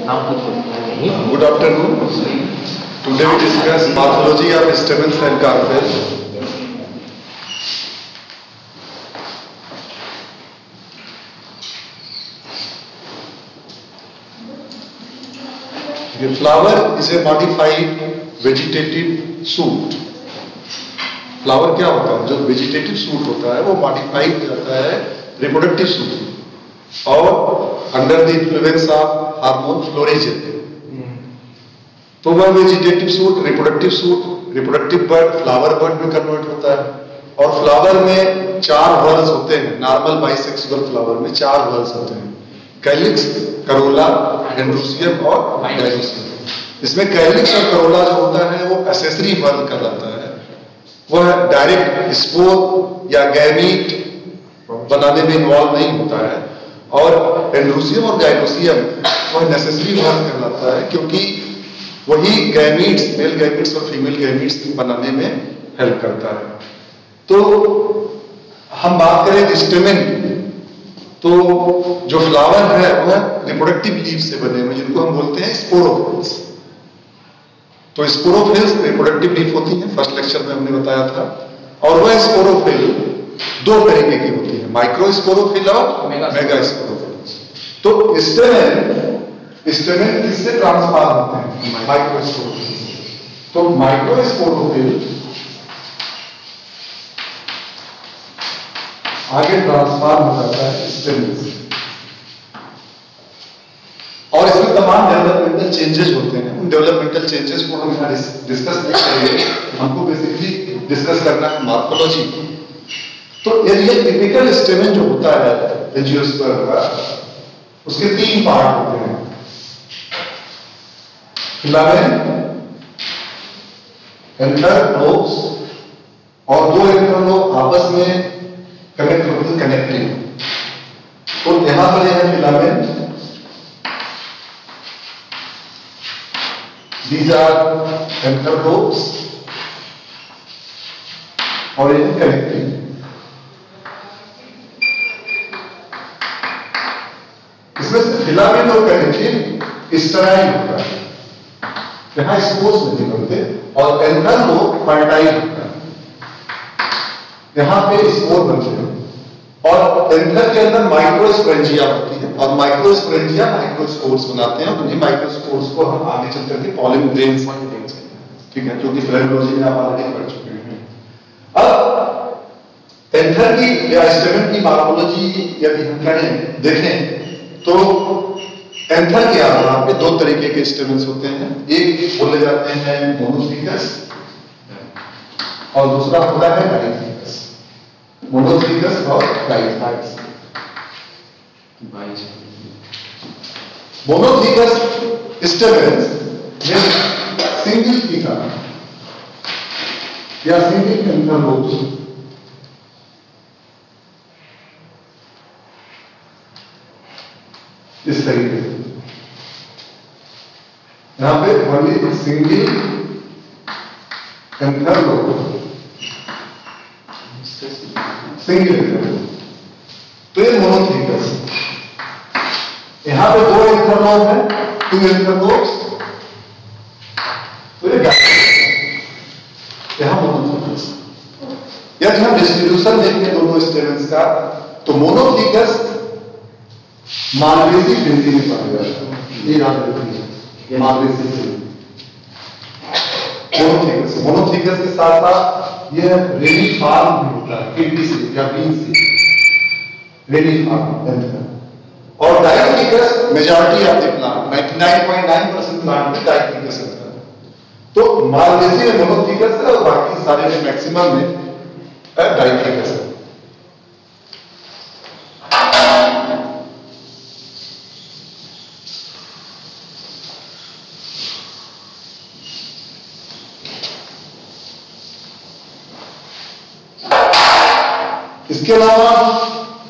Good afternoon. Today we discuss morphology of stamens and carpels. The flower is a modified vegetative shoot. Flower क्या होता है? जो vegetative suit होता है वो मॉडिफाई हो जाता है रिप्रोडक्टिव सूट और under the influence of hormone florigen. तो वह vegetative suit reproductive bud flower bird में कन्वर्ट होता है और फ्लावर में 4 वर्ल्स होते हैं। नॉर्मल बाइसेक्सुअल फ्लावर में 4 वर्ल्स होते हैं, कैलिक्स, करोला, एंड्रोसियम और गाइनोसियम। इसमें कैलिक्स और करोला जो होता है वो एसेसरी वर्ल कहलाता है। वह डायरेक्ट स्पोर या गैमीट बनाने में इन्वॉल्व नहीं होता है और एंड्रोसियम और गाइनोसियम वह नेसेसरी वर्ल कहलाता है क्योंकि वही गैमीट्स, मेल गैमीट्स और फीमेल गैमीट्स बनाने में हेल्प करता है। तो हम बात करें स्टेमेन, तो जो फ्लावर है वह रिप्रोडक्टिव लीव से बने हुए जिनको हम बोलते हैं स्पोरोफिल्स। तो स्पोरोफिल्स रिप्रोडक्टिव लीफ होती है, फर्स्ट लेक्चर में हमने बताया था। और वह स्पोरोफिल 2 तरीके की होती है, माइक्रो स्पोरोफिल और मेगा स्पोरोफिल। तो स्टेमेन किससे ट्रांसफॉर्म होते हैं? Micro sporophyll. तो माइक्रो स्पोरोफिल आगे ट्रांसफॉर्म हो जाता है स्टेमेन से और इसमें तमाम डेवलपमेंटल चेंजेस होते हैं। उन डेवलपमेंटल चेंजेस को हम यहाँ डिस्कस नहीं करेंगे, हमको बेसिकली डिस्कस करना है मॉर्फोलॉजी। तो ये टिपिकल स्टेमेन जो होता है एंजियोस्पर्म का, उसके 3 पार्ट होते हैं, फिलामेंट, एंथर लोब्स और 2 एंथर लोब आपस में कनेक्ट होते हैं, कनेक्टिंग। तो यहां पर यह है filament, these are anther lobes और ये कनेक्टिंग। इसमें से फिलामेंट और कनेक्टिंग स्टेराइल होता है, यहां स्पोर्स नहीं बनते, और एंथर लोब फर्टाइल होता है, यहां पे स्पोर बनते हैं। और एंथर के अंदर माइक्रोस्पोरेंजिया होती है और माइक्रोस्पोरेंजिया माइक्रोस्पोर्स बनाते हैं। उन्हीं माइक्रोस्पोर्स को हम आगे चल करके पॉलन ग्रेन्स कहते हैं, ठीक है, जो कि फ्लोरोलॉजी में आप ऑलरेडी पढ़ चुके हैं। अब एंथर की या स्टेमेन की मॉर्फोलॉजी यदि हम करें देखें तो एंथर के आधार पे 2 तरीके के स्टेमेन्स होते हैं। एक बोले जाते हैं मोनोथीकस और दूसरा होता है डाइथीकस। मोनोथीकस और डाइथीकस। मोनोथीकस स्टेमेन्स में सिंगल थीका या सिंगल एंथर लोब्स इस तरीके से, यहां पे only single anther lobe, single anther lobe, तो ये मोनोथीकस। यहां पे 2 एंथर लोब है, 2 एंथर लोब्स, तो ये यहां मोनोथीकस। यदि हम डिस्ट्रीब्यूशन देखें दोनों स्टेमेन्स का तो मोनोथीकस मालवेसी फिल्टी में पाया जाता है। ये याद रखिए, मालवेसी फिल्टी मोनोथीकस के साथ साथ यह रेनिफॉर्म भी होता है, किडनी से या बीन से, रेनिफॉर्म एंथर। और dithecous majority of the plant 99.9% plant में डाइथीकस होता है। तो मालवेसी में मोनोथीकस है और बाकी सारे में मैक्सिमम में डाइथीकस है। इसके अलावा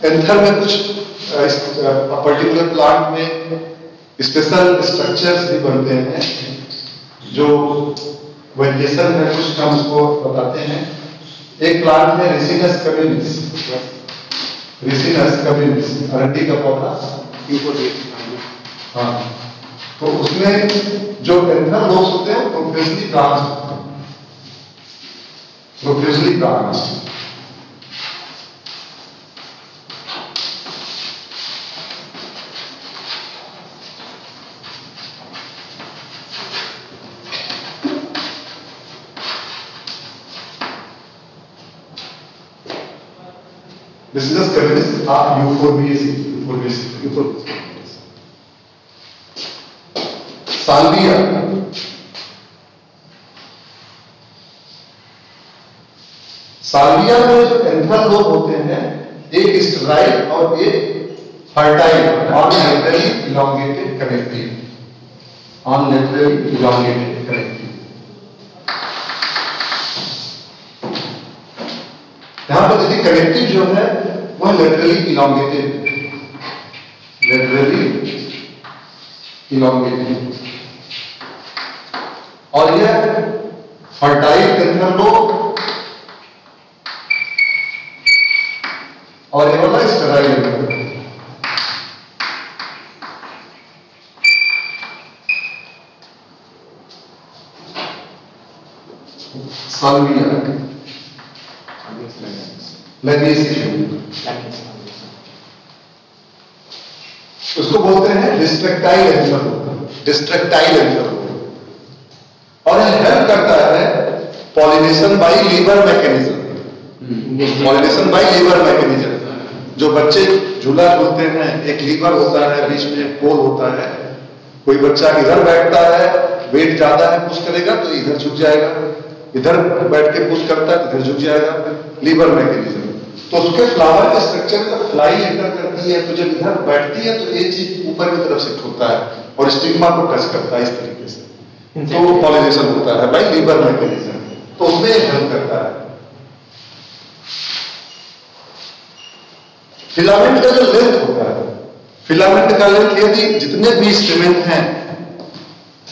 एंथर में कुछ पर्टिकुलर प्लांट में स्पेशल स्ट्रक्चर्स भी बनते हैं जो वेरिएशन है, कुछ हम उसको बताते हैं। एक प्लांट में रेसिनस कम्युनिस, अरंडी का पौधा, हाँ, तो उसमें जो एंथर लोब्स होते हैं प्रोफेशनली ब्रांच होते हैं, professionally branch. This is the status of euphorbiaceae. Salvia, Salvia में जो एंथर लोब होते हैं, एक स्टेराइल और एक फर्टाइल और laterally elongated connective, on laterally elongated connective. यहां पर देखिए कनेक्टिव जो है वह लेटरली इलॉन्गेटेड, लेटरली इलॉन्गेटेड, और यह फर्टाइल एंथर लोब और ये वाला स्टेराइल एंथर लोब। साल्विया उसको बोलते हैं डिस्ट्रक्टाइल एंथर लोब, डिस्ट्रक्टाइल एंथर लोब। और यह हेल्प करता है pollination by liver mechanism, pollination by liver mechanism. जो बच्चे झूला झूलते हैं, एक लीवर होता है, बीच में एक पोल होता है। कोई बच्चा इधर बैठता है, वेट ज्यादा है, पुश करेगा तो इधर झुक जाएगा, इधर बैठ के पुश करता है तो इधर झुक जाएगा, लीवर मैकेनिज्म। तो उसके फ्लावर के स्ट्रक्चर में फ्लाई एंटर करती है, तो जब इधर बैठती है तो ये चीज ऊपर की तरफ शिफ्ट होता है और स्टिग्मा को टच करता है इस तरीके से, तो वो पॉलिनेशन होता है बाय लीवर मैकेनिज्म। तो उसमें हेल्प करता है। फिलामेंट का जो लेंथ होता है, फिलामेंट का लेंथ यदि जितने भी स्टेमेन हैं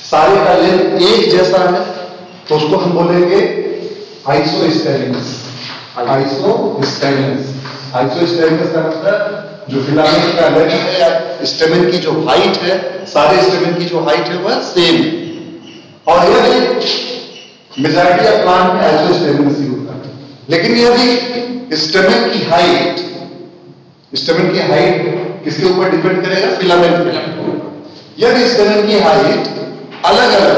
सारे का लेंथ एक जैसा है तो उसको हम बोलेंगे आइसोस्टेरिनस। आइसोस्टेरिनस, आइसोस्टेरिनस का मतलब जो फिलामेंट का लेंथ है या स्टेमेन की जो हाइट है, सारे स्टेमेन की जो हाइट है वह सेम है। और यदि मेजॉरिटी ऑफ प्लांट में आइसोस्टेरिनस ही होता है, लेकिन यदि स्टेमेन की हाइट, स्टेमेन की हाइट किसके ऊपर डिपेंड करेगा? फिलामेंट पे। यदि स्टेमेन की हाइट अलग अलग,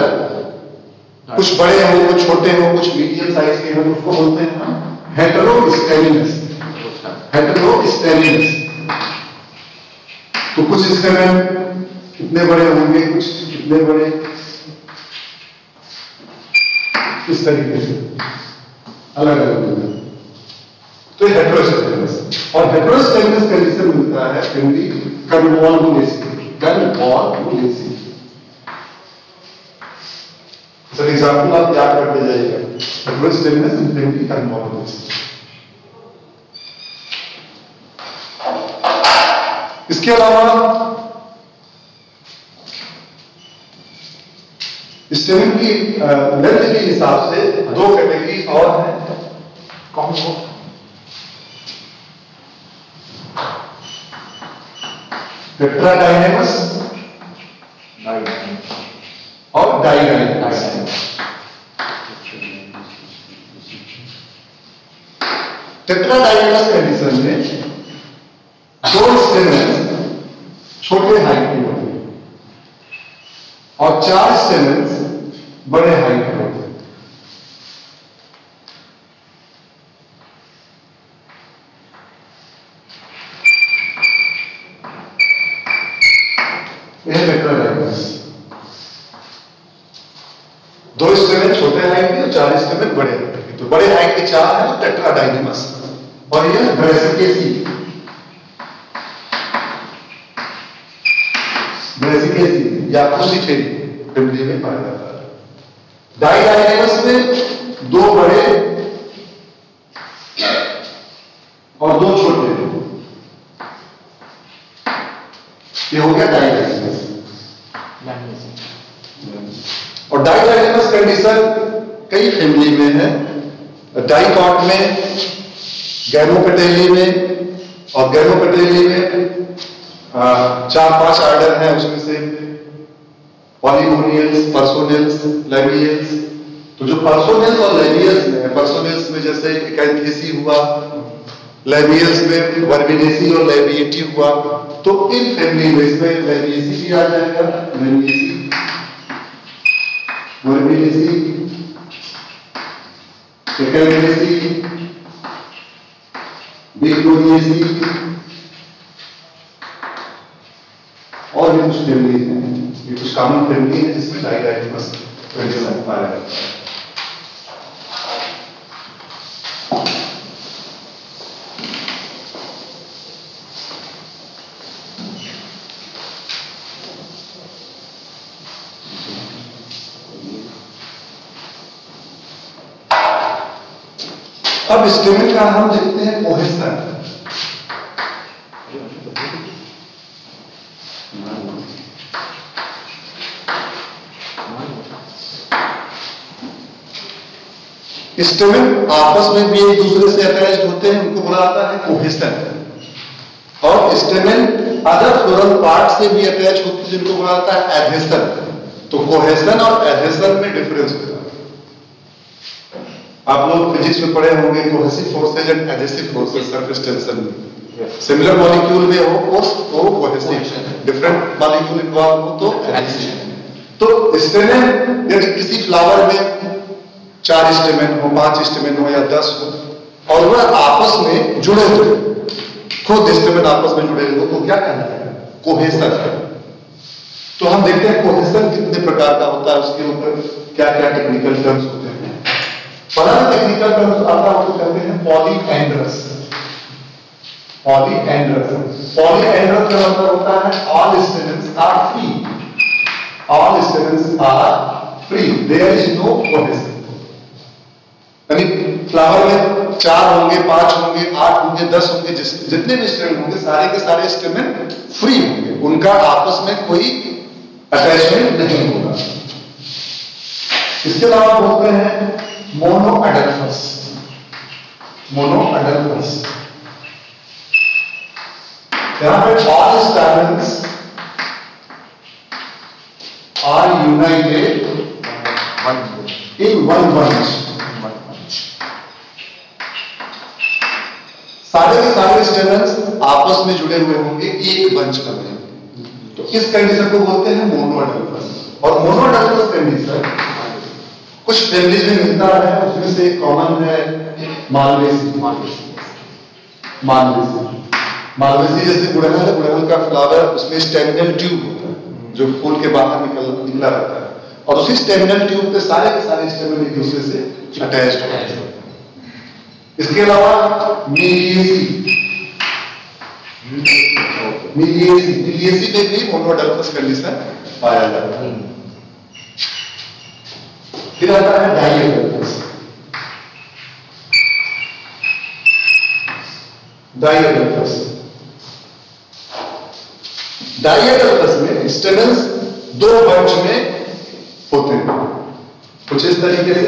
कुछ बड़े हो, कुछ छोटे हो, कुछ मीडियम साइज के हो, तो उसको बोलते हैं हेटेरोस्टेमिनस, हेटेरोस्टेमिनस। तो कुछ स्टेमेन कितने बड़े होंगे, कुछ कितने बड़े, इस तरीके से अलग अलग होंगे, तो हेटेरोस्टेमिनस। और हेटेरोस्टेमिनस कंडीशन मिलता है फिंडी कन्वॉल्वुलेसी, कन्वॉल्वुलेसी। सर एग्जाम्पल आप याद करते जाइएगा, हेटेरोस्टेमिनस इनफिनिटी कन्वॉल्वुलेसी। इसके अलावा स्टेमिन की लेंथ के हिसाब से दो कैटेगरी और हैं। कौन कौन? टेट्राडाइनेमस और डाइडाइनेमस। टेट्राडाइनेमस कंडीशन में दो स्टेमेन छोटे हाइट के होते हैं और चार स्टेमेन बड़े हाइट के होते हैं। यह टेट्राडाइनेमस, दो स्टेमेन छोटे हाइट के और चार स्टेमेन बड़े हाइट के। तो बड़े हाइट के चार है तो टेट्राडाइनेमस, और यह ब्रेसिकेसी, ब्रेसिकेसी या क्रूसीफेरी फैमिली में पाया जाता है। डाइडाइनेमस में दो बड़े और दो छोटे, ये हो गया डाइडाइनेमस। और डाइडाइनेमस कंडीशन कई फैमिली में है, डाइकॉट में, गैनोपेटेली में, और गैनोपेटेली में 4-5 ऑर्डर हैं, उसमें से पॉलिनोमियल्स, पर्सोनेल्स, लैबियल्स। तो जो पर्सोनेल्स और लैबियल्स में, पर्सोनेल्स में जैसे एकांथेसी हुआ, लैबियल्स में वर्बिनेसी और लैबिएटी हुआ, तो इन फैमिली में इसमें लैबिएसी भी आ जाएगा, लैबिएसी, वर्बिनेसी, एकांथेसी, बिग्लोनियसी और ये कुछ फैमिली हैं, ये कुछ कॉमन फैमिली है जिसमें डाइडाइटमस कंडीशन पाया जाता है। अब स्टेमिन का हम देखते हैं कोहेसन। स्टेमिन आपस में भी एक दूसरे से अटैच्ड होते हैं, उनको बोला जाता है कोहेसन। और स्टेमिन अदर फ्लोरल पार्ट से भी अटैच होते हैं, जिनको बोला जाता है एडहेसन। तो कोहेसन और एडहेसन में डिफरेंस होता है। आप लोग फिजिक्स में पढ़े होंगे cohesive forces and adhesive forces surface tension में। सिमिलर मॉलिक्यूल में हो फोर्स तो कोहेसिव, डिफरेंट मॉलिक्यूल इन्वॉल्व हो तो एडहेसिव। तो स्टेमेन यदि किसी फ्लावर में 4 स्टेमेन हो, 5 स्टेमेन हो या 10 हो और वह आपस में जुड़े हुए, खुद स्टेमेन आपस में जुड़े हुए, तो क्या कहना है? कोहेसन। तो हम देखते हैं कोहेसन कितने प्रकार का होता है, उसके ऊपर क्या क्या टेक्निकल टर्म्स होते हैं। पहला टेक्निकल टर्म्स आता है, उसको कहते हैं पॉलीएंड्रस। पॉलीएंड्रस, पॉलीएंड्रस का मतलब होता है all stamens are free, all stamens are free, there is no cohesion. यानी फ्लावर में 4 होंगे, 5 होंगे, 8 होंगे, 10 होंगे, जितने भी स्टेमेन होंगे सारे के सारे स्टेमेन फ्री होंगे, उनका आपस में कोई अटैचमेंट नहीं होगा। इसके अलावा बोलते हैं मोनोअडल्फस। मोनोअडल्फस यहां पे all stamens are united in one bunch. सारे के सारे स्टेमेन्स आपस में जुड़े हुए होंगे एक बंच में। तो इस कंडीशन को बोलते हैं मोनोअडल्फस। और मोनोअडल्फस कंडीशन कुछ फैमिलीज में मिलता है, उसमें से एक कॉमन है मालवेसी। मालवेसी जैसे गुड़हल है, गुड़हल का फ्लावर, उसमें स्टेमिनल ट्यूब होता है जो फूल के बाहर निकला रहता है, और उसी स्टेमिनल ट्यूब पे सारे के सारे स्टेमिन एक दूसरे से अटैच्ड होते हैं। इसके अलावा मिलिएसी में भी मोनोअडल्फस कंडीशन पाया जाता है। फिर आता है डाइएडल्फस। डाइएडल्फस में स्टेमेन्स 2 बंच में होते हैं, कुछ इस तरीके से।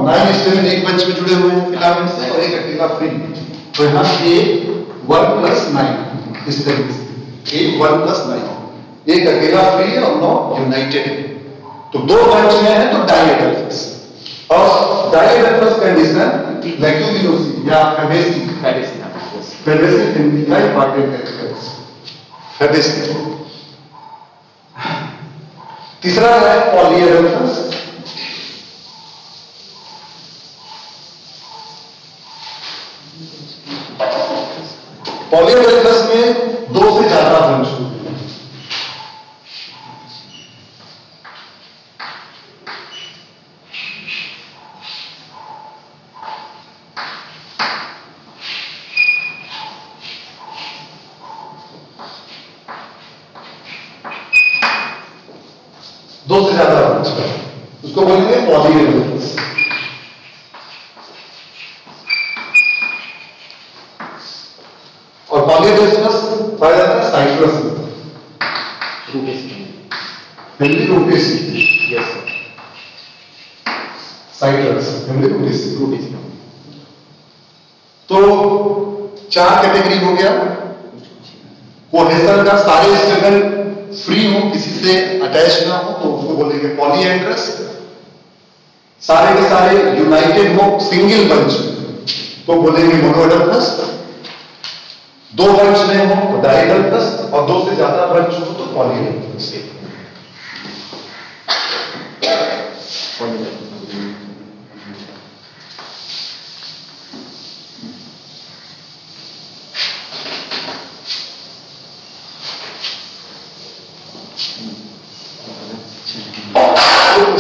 नाइन स्टेमेन एक बंच में जुड़े हुए हैं फिलामेंट से और एक अकेला फ्री। तो यहां A 1 + 9 इस तरीके से, A 1 + 9, एक अकेला फ्री है और 9 यूनाइटेड है। तो 2 बंच में है तो डाइएडल्फस। और डाइएडल्फस कंडीशन लैक्टोबिलोसी या फेबेसी फैमिली का इंपॉर्टेंट है। फेबेसी। तीसरा है पॉलीएडल्फस। पॉलीएडल्फस में 2 से ज्यादा बंच होते हैं। उसको बोलेंगे पॉलीएडल्फस। पाया जाता है साइट्रस में, healthy Rutaceae, yes sir, citrus healthy Rutaceae. तो 4 कैटेगरी हो गया। कोहेजन का सारे स्टेमेन फ्री हो, किसी से अटैच ना हो, तो उसको बोलेंगे पॉलीएंड्रस। सारे के सारे यूनाइटेड हो, सिंगल बंच, तो बोलेंगे मोनोएडल्फस। 2 बंच में हो तो डाइएडल्फस, और 2 से ज्यादा बंच हो तो पॉलीएंड्रस।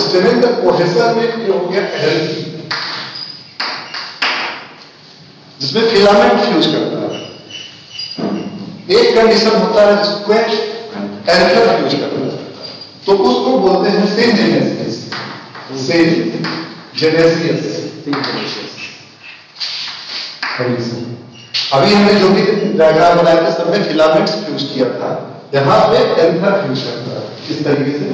स्टेमेन का कोहेजन में ये हो गया एडल्टी, जिसमें फिलामेंट फ्यूज करता है। एक कंडीशन होता है जिसको एंथर फ्यूज करता है, तो उसको बोलते हैं सिनजेनेसिस। अभी हमने जो भी डायग्राम बनाया था सब में फिलामेंट्स फ्यूज किया था, यहां पे एंथर फ्यूज करता है। इस तरीके से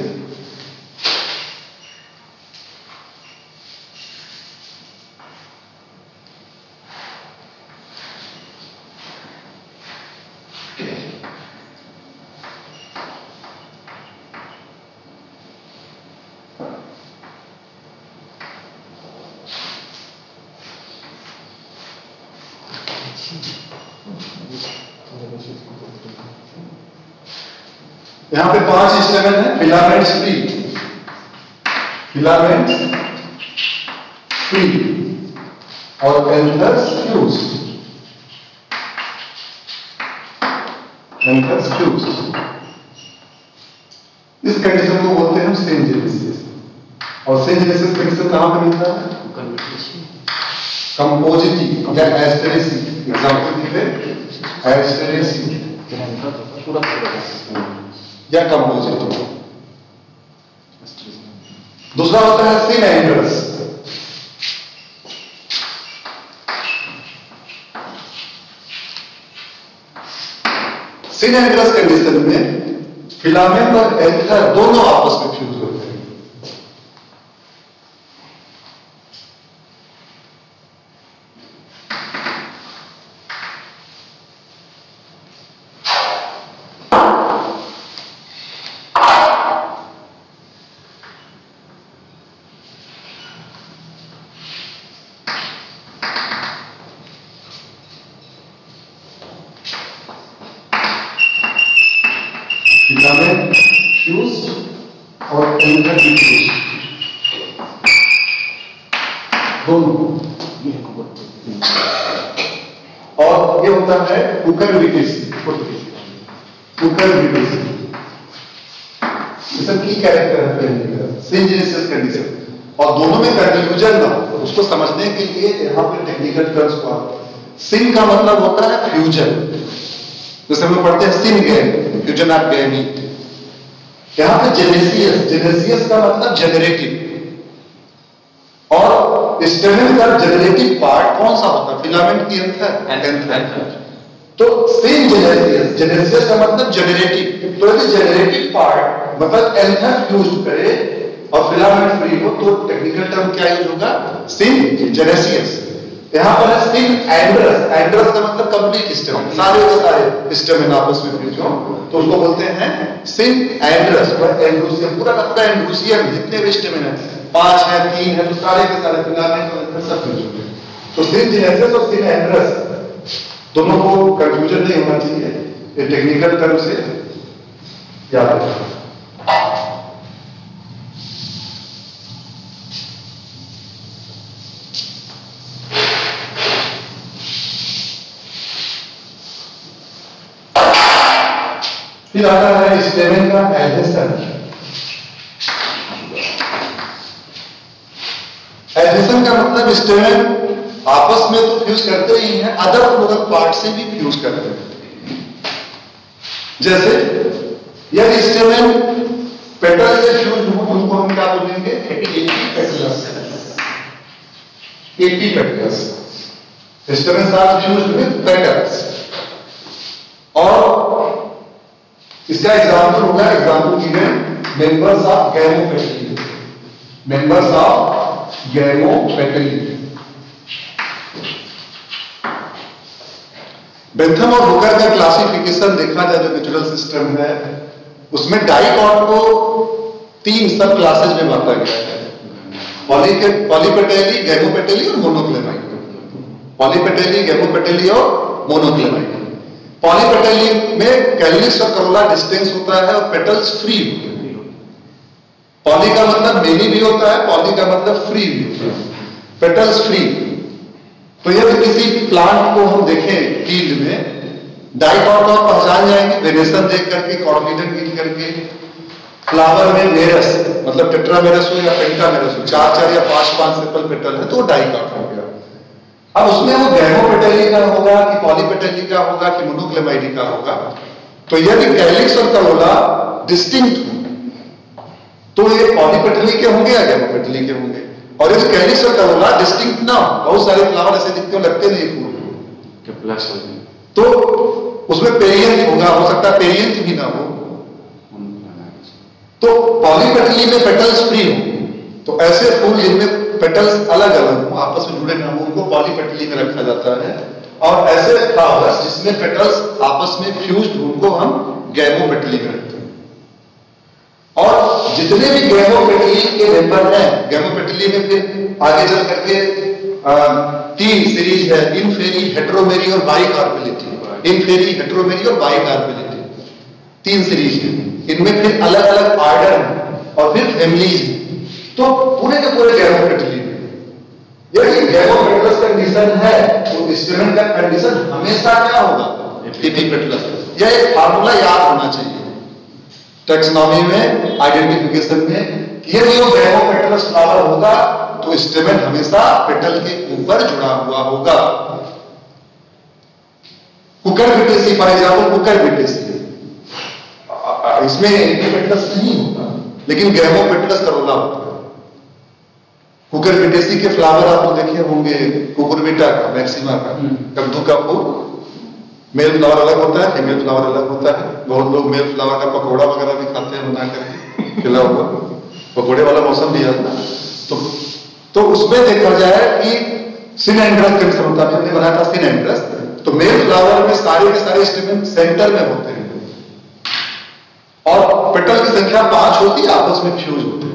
यहां पे 5 स्टेमेन है। फिलामेंट्स फ्री, फिलामेंट फ्री और एंथर्स फ्यूज, एंथर्स फ्यूज। इस कंडीशन को बोलते हैं हम सिनजेनेसिस। और सिनजेनेसिस कंडीशन कहां पे मिलता है? कंपोजिटी या एस्टेरेसी। एग्जांपल दीजिए, एस्टेरेसी या कंपोजिटी। दूसरा होता है सिनएंड्रस। सिनएंड्रस कंडीशन में फिलामेंट और एंथर दोनों आपस में फ्यूज होते हैं। फिलामेंट फ्यूज और एंथर फ्यूज दोनों। और ये होता है कुकरविटिस। कुकरविटिस इसका की कैरेक्टर है सिनजेनेसिस कंडीशन। और दोनों में कंफ्यूजन ना हो उसको समझने के लिए यहां पे टेक्निकल टर्म्स को सिन का मतलब होता है फ्यूजन, जैसे हम पढ़ते हैं सिन गैन, फ्यूजन ऑफ गैमीट। यहां पे जेनेसियस, जेनेसियस का मतलब जनरेटिव। और स्टेमेन का जनरेटिव पार्ट कौन सा होता है? फिलामेंट की एंथर। तो सिन जेनेसियस, जेनेसियस का मतलब जनरेटिव। तो यदि जनरेटिव पार्ट मतलब एंथर फ्यूज करे और फिलामेंट फ्री हो तो टेक्निकल टर्म क्या यूज होगा? सिन जेनेसियस। यहां पर है सिन एंड्रस। एंड्रस का मतलब कंप्लीट स्टेमेन, सारे स्टेमेन आपस में फ्यूज हो तो उसको बोलते हैं सिन एंड्रस। एंड्रूसियम पूरा का पूरा एंड्रूसियम जितने भी स्टेमेन है 5 है 3 है तो सारे के सारे फिलामेंट और सब फ्यूज हो गए। तो सिन जेनेसिस और सिन एंड्रस दोनों को कंफ्यूजन नहीं होना चाहिए, ये टेक्निकल टर्म से याद रखना। फिर आता है स्टेमेन का एडहेशन। एडहेशन का मतलब स्टेमेन आपस में तो फ्यूज करते ही हैं, अदर फ्लोरल पार्ट से भी फ्यूज करते हैं। जैसे यदि स्टेमेन पेटल से फ्यूज हो तो उसको हम क्या बोलेंगे? एपीपेटलस। एपीपेटलस स्टेमेन साथ फ्यूज विद पेटल्स। और इसका एग्जाम्पल होगा, example given members of gamopetalae, members of gamopetalae. Bentham और हुकर का क्लासिफिकेशन देखा जाए जो नेचुरल सिस्टम है, उसमें डाइकॉट को 3 सब क्लासेज में बांटा गया है, पॉलीपेटेली, गैमोपेटेली और मोनोक्लेमाइड। पॉलीपेटेली, गैमोपेटेली और मोनोक्लेमाइड। पॉलीपेटेली में कैलिक्स और करोला डिस्टेंस होता है और पेटल्स फ्री होते हैं। पॉली का मतलब मेनी भी होता है, पॉली का मतलब फ्री भी होता है, पेटल्स फ्री। तो यदि किसी प्लांट को हम देखें फील्ड में, डाइकॉट आप पहचान जाएंगे वेरिएशन देख करके, कॉर्डिनेट गिन करके। फ्लावर में मेरस मतलब टेट्रामेरस हो या पेंटामेरस हो, 4 या 5 सेपल पेटल है तो डाइकॉट हो गया। अब उसमें वो गैमोपेटेली का होगा कि पॉलीपेटेली का होगा कि मोनोक्लेमाइडी का होगा। तो यदि कैलिक्स और करोला डिस्टिंक्ट हो तो ये पॉलीपेटेली के होंगे या गैमोपेटेली के होंगे। और यदि कैलिक्स और करोला डिस्टिंक्ट ना हो, बहुत सारे फ्लावर ऐसे दिखते हो लगते नहीं फूल, तो उसमें पेरियंथ होगा, हो सकता है पेरियंथ भी ना हो। तो पॉलीपेटली में पेटल्स फ्री हो, तो ऐसे फूल जिनमें पेटल्स अलग अलग हो, आपस में जुड़े ना हो, उनको पॉलीपेटली में रखा जाता है। और ऐसे फ्लावर्स जिसमें पेटल्स आपस में फ्यूज्ड, उनको हम गैमोपेटली में रखते हैं। और जितने भी गैमोपेटली के मेंबर हैं, गैमोपेटली में फिर आगे चल करके 3 सीरीज है, इनफेरी, हेटेरोमेरी और बाइकार्पेलिटी। इनफेरी, हेटेरोमेरी और बाइकार्पेलिटी 3 सीरीज है। इनमें फिर अलग अलग ऑर्डर है और फिर फैमिलीज है। तो पूरे के पूरे गैमोपेटली में यदि गैमोपेटलस कंडीशन है तो स्टेमन का कंडीशन हमेशा क्या होगा, एपिपेटलस। यह एक फार्मूला याद होना चाहिए टैक्सोनॉमी में, आइडेंटिफिकेशन में, कि यदि वो गैमोपेटलस फ्लावर होगा तो स्टेमन हमेशा पेटल के ऊपर जुड़ा हुआ होगा। कुकुरबिटेसी फॉर एग्जांपल, कुकुरबिटेसी इसमें एपिपेटलस नहीं होता लेकिन गैमोपेटलस करोला होता है। कुकुरबिटेसी के फ्लावर आपको देखे होंगे, कुकुरबिटा का, मैक्सिमा का, कद्दू का फूल, मेल फ्लावर अलग होता है, फीमेल फ्लावर अलग होता है। बहुत लोग मेल फ्लावर का पकौड़ा वगैरह भी खाते हैं बना करके, खिला हुआ पकौड़े वाला मौसम भी आता है। तो उसमें देखा जाए कि सिनेंड्रस कंडीशन होता है, हमने बनाया था सिनेंड्रस। तो मेल फ्लावर में सारे के सारे स्टेमन सेंटर में होते हैं और पेटल की संख्या 5 होती है, आपस में फ्यूज होते हैं।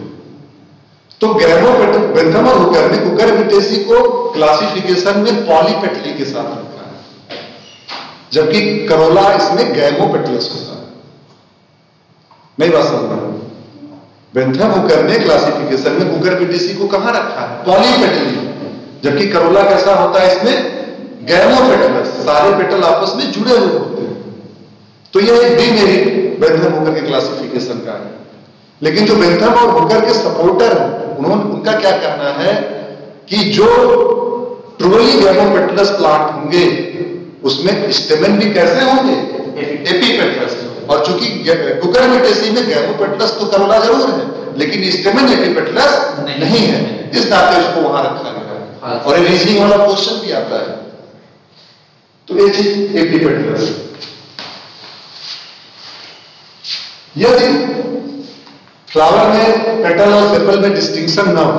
तो बेंथम और हुकर ने कुकुरबिटेसी को क्लासिफिकेशन में पॉलीपेटली के साथ रखा है, जबकि करोला इसमें गैमोपेटलस होता है। नहीं बात समझ रहा? बेंथम हुकर ने क्लासिफिकेशन में कुकुरबिटेसी को कहां रखा है, पॉलीपेटली, जबकि करोला कैसा होता है, इसमें गैमोपेटलस, सारे पेटल आपस में जुड़े हुए होते हैं। तो यह एक डीमेरिट बेंथम हुकर के क्लासिफिकेशन का है। लेकिन जो बेंथम और हुकर के सपोर्टर हैं, उनका क्या कहना है कि जो ट्रूली गैमोपेटलस प्लांट होंगे उसमें स्टेमन भी कैसे होंगे, एपिपेटलस। और चूंकि कुकुरबिटेसी में गैमोपेटलस तो करोला जरूर है लेकिन स्टेमन एपिपेटलस नहीं है, इस नाते उसको वहां रखा गया है। और रीजनिंग वाला क्वेश्चन भी आता है। तो ये चीज एपिपेटलस। यदि फ्लावर में पेटल और सेपल में डिस्टिंक्शन ना हो,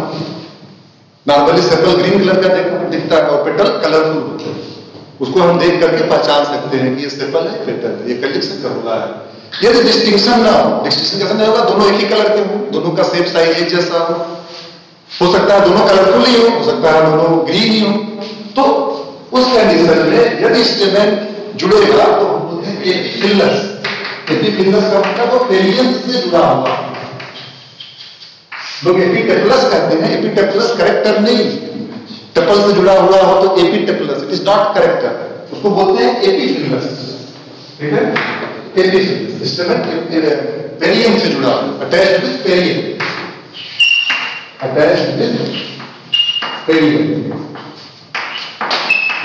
नॉर्मली सेपल ग्रीन कलर का दिखता है और पेटल कलरफुल होते हैं, उसको हम देख करके पहचान सकते हैं कि ये सेपल है, पेटल है, ये कैलिक्स है, करोला है। यदि डिस्टिंक्शन ना हो, डिस्टिंक्शन कैसे नहीं होगा, दोनों एक ही कलर के हो, दोनों का शेप साइज एक जैसा हो सकता है दोनों कलरफुल ही हो सकता है दोनों ग्रीन ही हो। तो उस कंडीशन में यदि स्टेमन जुड़ेगा तो बोलते हैं एपिफिलस। एपिफिलस का मतलब वो पेरियंथ से जुड़ा हुआ, लोग एपिटेपलस कहते हैं। एपिटेपलस करेक्टर नहीं, टेपल से जुड़ा हुआ हो तो एपिटेपलस, इट इज नॉट करेक्टर, उसको बोलते हैं एपिफिलस। ठीक है, एपिफिलस स्टेमन पेरियम से जुड़ा हुआ, अटैच्ड विद पेरियम, अटैच्ड विद पेरियम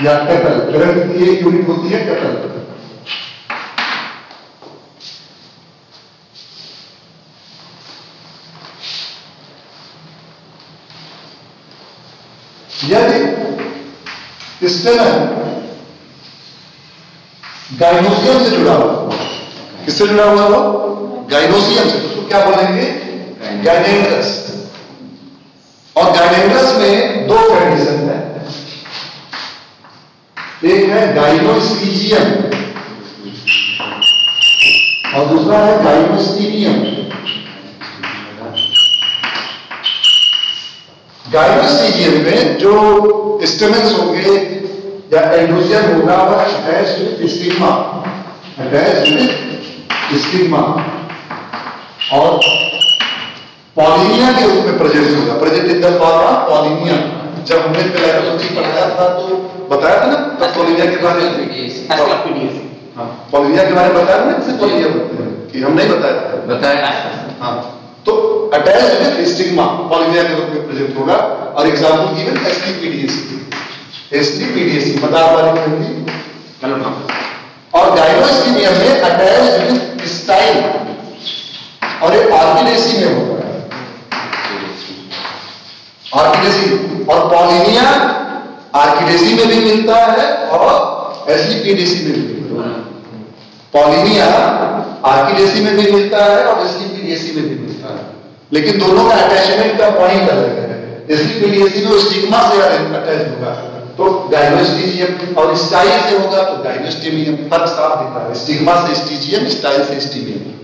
या टेपल। पेरियम की एक यूनिट होती है टेपल। यदि स्टेमन गाइनोसियम से जुड़ा हुआ, किससे जुड़ा हुआ वो? गाइनोसियम से। उसको क्या बोलेंगे? गाइनेंड्रस। और गाइनेंड्रस में दो कंडीशन है, एक है गाइनोस्टीजियम और दूसरा है गाइनोस्टीनियम। गाइनोस्टीजियम में जो स्टेमेंस होंगे या एंड्रोजियम होगा वह attached with stigma, attached with stigma, और पॉलिनिया के रूप में प्रेजेंट होगा, present in the form of pollinia. जब हमने पेलाइनोलॉजी पढ़ाया था तो बताया था ना पॉलिनिया के बारे में, पॉलिनिया के बारे में बताया ना, इससे पॉलिनिया बोलते हैं कि हम नहीं बताया। हाँ, तो अटैच्ड विद स्टिग्मा पॉलिनिया के रूप में प्रेजेंट होगा। और एग्जांपल गिवन एसटीपीडीएसी, एसटीपीडीएसी मदार वाली ग्रंथि। और गाइनोस्टीनियम में अटैच्ड विद स्टाइल और ये आर्किडेसी में होता है, आर्किडेसी। और पॉलिनिया आर्किडेसी में भी मिलता है और एसटीपीडीसी में भी मिलता है। पॉलिनिया आर्किडेसी में भी मिलता है और एसटीपीडीसी में भी मिलता है, लेकिन दोनों का अटैचमेंट का पॉइंट अलग है। एसटीपीडीसी में स्टिग्मा से अटैच होगा तो गाइनोस्टीजियम, और स्टाइल से होगा तो गाइनोस्टीनियम। फर्क साफ दिखता है, स्टिग्मा से स्टीजियम, स्टाइल से स्टीनियम।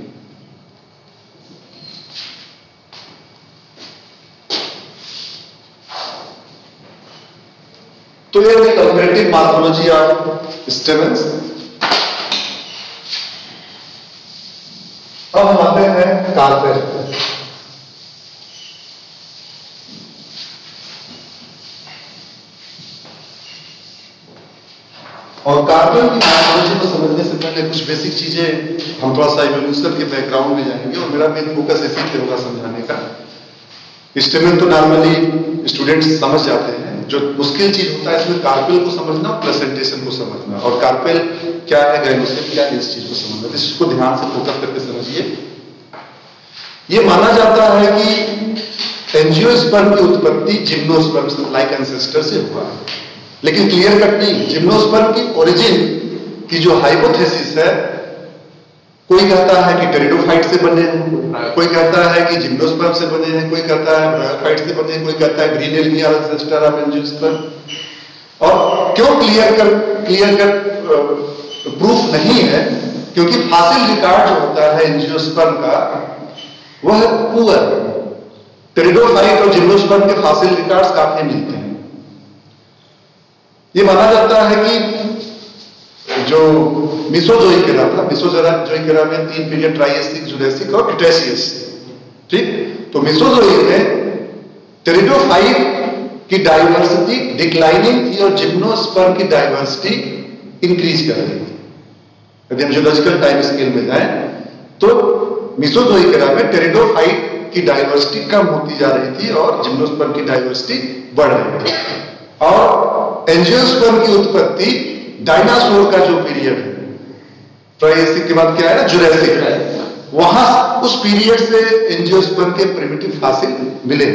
तो ये है कंपैरेटिव मॉर्फोलॉजी ऑफ स्टेमेंस। अब हम आते हैं कार्पेल। और कार्पेल की मॉर्फोलॉजी को समझने से पहले कुछ बेसिक चीजें हम थोड़ा सा इवोल्यूशन के बैकग्राउंड में जाएंगे, और मेरा मेन फोकस इसी पे होगा समझाने का। स्टेमेन तो नॉर्मली स्टूडेंट्स समझ जाते हैं, जो मुश्किल चीज होता है इसमें कार्पेल को समझना, प्रेजेंटेशन को समझना, और कार्पेल क्या है, गाइनोसियम क्या है, इस चीज को समझना। इस चीज को ध्यान से फोकस करके समझिए। ये माना जाता है कि एंजियोस्पर्म की उत्पत्ति जिम्नोस्पर्म लाइक एंसेस्टर से हुआ है, लेकिन क्लियर कट नहीं। जिम्नोस्पर्म की ओरिजिन की जो हाइपोथेसिस है, कोई कहता है कि टेरिडोफाइट से बने हैं, कोई कहता है कि जिम्नोस्पर्म से बने हैं, कोई कहता है ब्रायोफाइट से बने हैं, कोई कहता है green algae ancestor of angiosperm. और क्यों क्लियर कट प्रूफ नहीं है? क्योंकि फॉसिल रिकॉर्ड जो होता है एंजियोस्पर्म का वह पुअर। टेरिडोफाइट और जिम्नोस्पर्म के फॉसिल रिकॉर्ड्स काफी मिलते हैं। ये माना जाता है कि जो मिसोजोइक एरा था, मिसोजोइक एरा में 3 पीरियड, ट्राइएसिक, जुरेसिक और क्रिटेशियस। ठीक, तो मिसोजोइक में टेरिडोफाइट की डाइवर्सिटी डिक्लाइनिंग थी और जिम्नोस्पर्म की डाइवर्सिटी इंक्रीज कर रही थी। यदि हम जियोलॉजिकल टाइम स्केल में जाएं तो मिसोजोइक एरा में टेरिडोफाइट की डाइवर्सिटी कम होती जा रही थी और जिम्नोस्पर्म की डाइवर्सिटी बढ़ रही थी। और एंजियोस्पर्म की उत्पत्ति डायनासोर का जो पीरियड है, ट्राइएसिक के बाद क्या है ना, जुरासिक, वहां उस पीरियड से एंजियोस्पर्म के प्रिमिटिव फॉसिल मिले।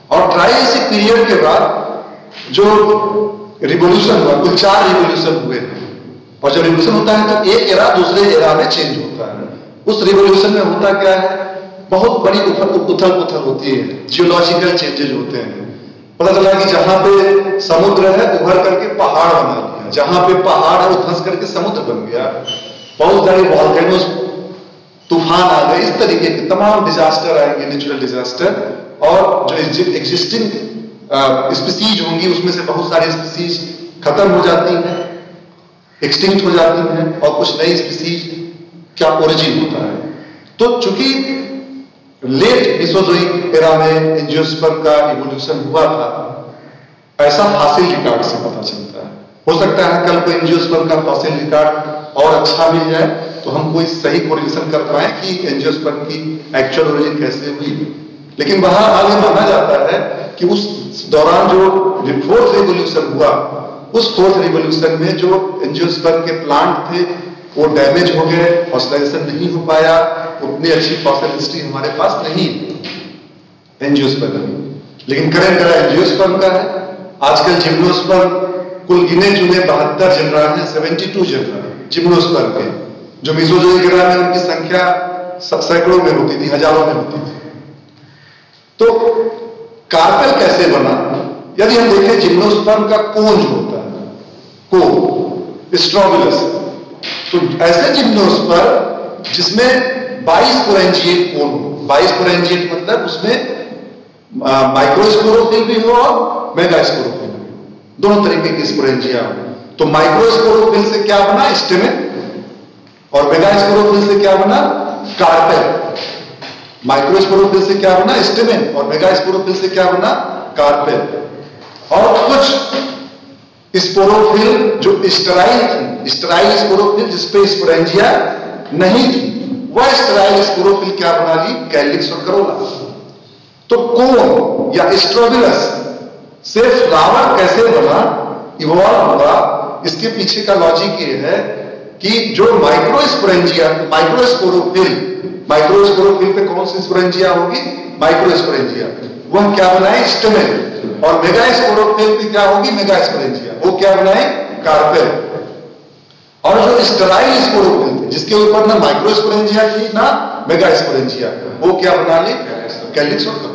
और ट्राइएसिक पीरियड के बाद जो रिवोल्यूशन हुआ, कुल 4 रिवोल्यूशन हुए, और जब रिवोल्यूशन होता है तो एक एरा दूसरे एरा में चेंज होता है। उस रिवोल्यूशन में होता क्या है, बहुत बड़ी उथल पुथल होती है, जियोलॉजिकल चेंजेज होते हैं। पता चला कि जहां पे समुद्र है उभर करके पहाड़ बना लिया, जहां पे पहाड़ है वो धंस करके समुद्र बन गया, बहुत सारे वॉल्केनोस, तूफान आ गए, इस तरीके के तमाम डिजास्टर आएंगे, नेचुरल डिजास्टर। और जो एग्जिस्टिंग स्पीसीज होंगी उसमें से बहुत सारी स्पीसीज खत्म हो जाती हैं, एक्सटिंक्ट हो जाती हैं, और कुछ नई स्पीसीज का ओरिजिन होता है। तो चूंकि लेट मिसोजोइक एरा में एंजियोस्पर्म का इवोल्यूशन हुआ था, ऐसा फॉसिल रिकॉर्ड से पता चलता है। हो सकता है कल को एंजियोस्पर्म का फॉसिल रिकॉर्ड और अच्छा मिल जाए तो हम कोई सही कोरिलेशन कर पाए कि एंजियोस्पर्म की एक्चुअल ओरिजिन कैसे हुई। लेकिन वहां आगे माना जाता है कि उस दौरान जो 4th रिवोल्यूशन हुआ, उस 4th रिवोल्यूशन में जो एंजियोस्पर्म के प्लांट थे वो डैमेज हो गए, फॉसिलाइजेशन नहीं हो पाया, उतनी अच्छी फॉसिल हिस्ट्री हमारे पास नहीं एंजियोस्पर्म की। लेकिन करें करा एंजियोस्पर्म का है। आजकल जिम्नोस्पर्म कुल गिने चुने 72 जनरा है, 72 जनरा जिम्नोस्पर्म के, जो मेसोजोइक एरा में उनकी संख्या सैकड़ों में होती थी, हजारों में होती थी। तो कार्पेल कैसे बना? यदि हम देखें जिम्नोस्पर्म का कोन जो होता है, कोन स्ट्रोबिलस, तो ऐसे जिम्नोस्पर्म जिसमें 22 स्पोरेंजिएट कोन हो। 22 स्पोरेंजिएट मतलब उसमें माइक्रोस्पोरोफिल भी हो और मेगास्पोरोफिल भी हो, दोनों तरीके की स्पोरेंजिया हो। तो माइक्रोस्पोरोफिल से क्या बना? स्टेमेन, और मेगास्पोरोफिल से क्या बना? कार्पेल। माइक्रोस्पोरोफिल से क्या बना? स्टेमेन, और मेगास्पोरोफिल से क्या बना? कार्पेल। और कुछ स्पोरोफिल जो स्टेराइल थी, स्टेराइल स्पोरोफिल जिसपे स्पोरेंजिया नहीं थी, वह स्टेराइल स्पोरोफिल क्या बना ली? कैलिक्स और करोला। तो कोन या स्ट्रोबिलस से फ्लावर कैसे बना, इवॉल्व हुआ, इसके पीछे का लॉजिक ये है कि जो माइक्रोस्पोरेंजिया, माइक्रोस्पोरोफिल पे कौन सी स्पोरेंजिया होगी? माइक्रोस्पोरेंजिया। वह क्या बनाए? स्टेमेन। और मेगास्पोरोफिल पे क्या होगी? मेगास्पोरेंजिया। वो क्या बनाए? कार्पेल। और जो स्टेराइल स्पोरोफिल थे, जिसके ऊपर ना माइक्रोस्पोरेंजिया थी ना मेगास्पोरेंजिया, वो क्या बना ली? कैलिक्स और करोला।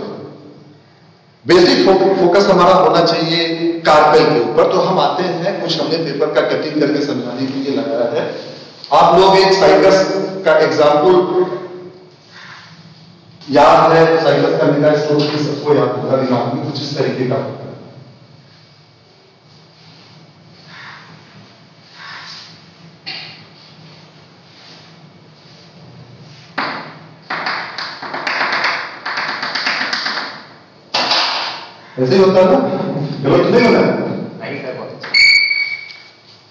बेसिक फोकस हमारा होना चाहिए कार्पेल के ऊपर। तो हम आते हैं, कुछ हमने पेपर का कटिंग करके समझाने के लिए लगाया है। आप लोग एक साइकस का एग्जाम्पल याद है? साइकस का मेगास्पोरोफिल सबको याद होगा, दिमाग में कुछ इस तरीके का होगा। ऐसे ही होता है ना? गलत नहीं होना है?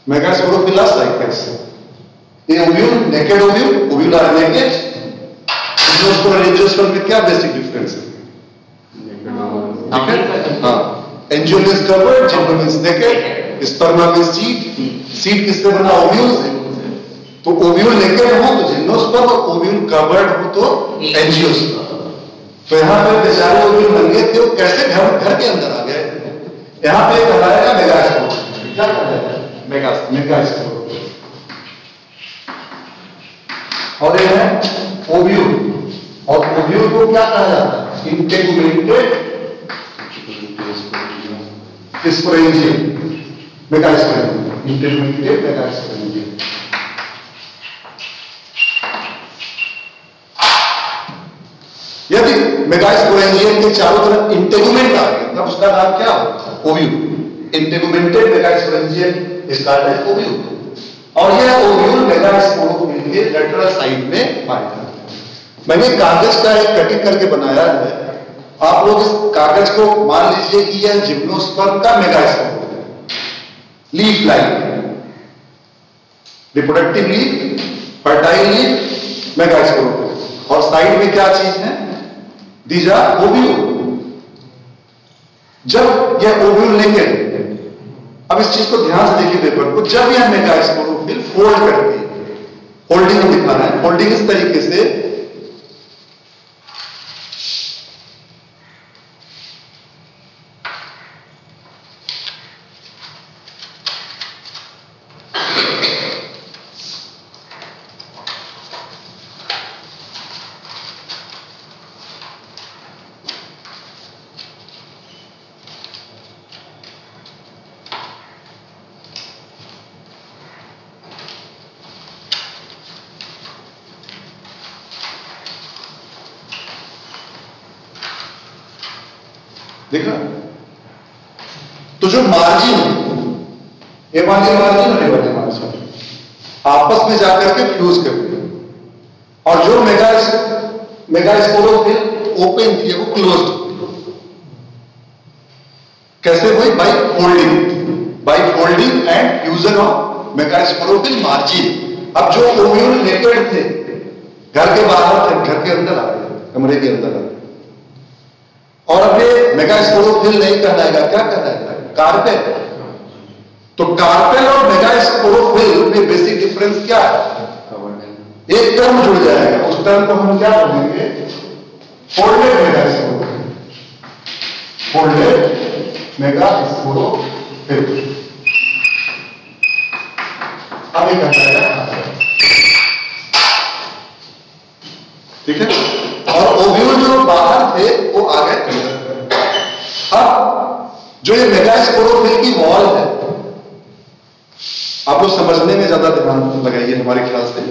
मेगास्पोरोफिल साइकस, ये ovule, naked ovule, ovule are naked. Gymnosperm और एंजियोस्पर्म में क्या बेसिक डिफरेंस है? हाँ, angio is covered, gymno is naked, स्पर्मा में सीड। सीड किससे बना? ओव्यूल से। तो ओव्यूल नेकेड हो तो जिम्नोस्पर्म, और ओव्यूल कवर्ड हो तो एंजियोस्पर्म। तो यहां पे बेचारे ओव्यूल नंगे थे, वो कैसे घर के अंदर आ गए? यहां पे कहलाएगा मेगास्पोरोफिल। क्या कहलाएगा? मेगास्पोरोफिल। और ये है ओव्यूल, और ओव्यूल को क्या कहा जाता है? इंटेगुमेंटेड स्पोरेंजियम, मेगास्पोरेंजियम, इंटेगुमेंटेड मेगास्पोरेंजियम। यदि मेगास्पोरेंजियम के चारों तरफ इंटेगुमेंट आ गए तब उसका नाम क्या होगा? ओव्यूल। इंटेगुमेंटेड मेगास्पोरेंजियम इसका है ओव्यूल। और यह ओव्यूल मेगास्पोरोफिल के लेटरल साइड में पाया जाता है। मैंने कागज का एक कटिंग करके बनाया है। आप लोग इस कागज को मान लीजिए कि यह जिम्नोस्पर्म का मेगास्पोरोफिल है, leaf line, reproductive leaf, fertile leaf, megasporophyll. और साइड में क्या चीज है? These are ovule. जब यह ओव्यूल नेकेड, अब इस चीज को ध्यान से देखिए पेपर को, जब यह मेगास्पोरोफिल फोल्ड करती है, फोल्डिंग को दिखाना है, फोल्डिंग इस तरीके से देखा। तो जो मार्जिन, ये वाली मार्जिन और ये वाली मार्जिन आपस में जाकर के फ्यूज करते हैं, और जो मेगास्पोरोफिल ओपन थी वो क्लोज्ड। कैसे हुई? By folding and fusion of megasporophyll margin. अब जो ओव्यूल नेकेड थे, घर के बाहर थे, घर के अंदर आ गए, कमरे के अंदर आ गए। और अब ये मेगास्पोरोफिल नहीं कहलाएगा, क्या कहलाएगा? कार्पेल। तो कार्पेल और मेगास्पोरोफिल में बेसिक डिफरेंस क्या है? एक टर्म जुड़ जाएगा, उस टर्म को हम क्या बोलेंगे? Folded megasporophyll. Folded megasporophyll. अब ये कहलाएगा। जो ये मेगास्पोरोफिल की वॉल है, आप लोग समझने में ज्यादा ध्यान लगाइए हमारे ख्याल से।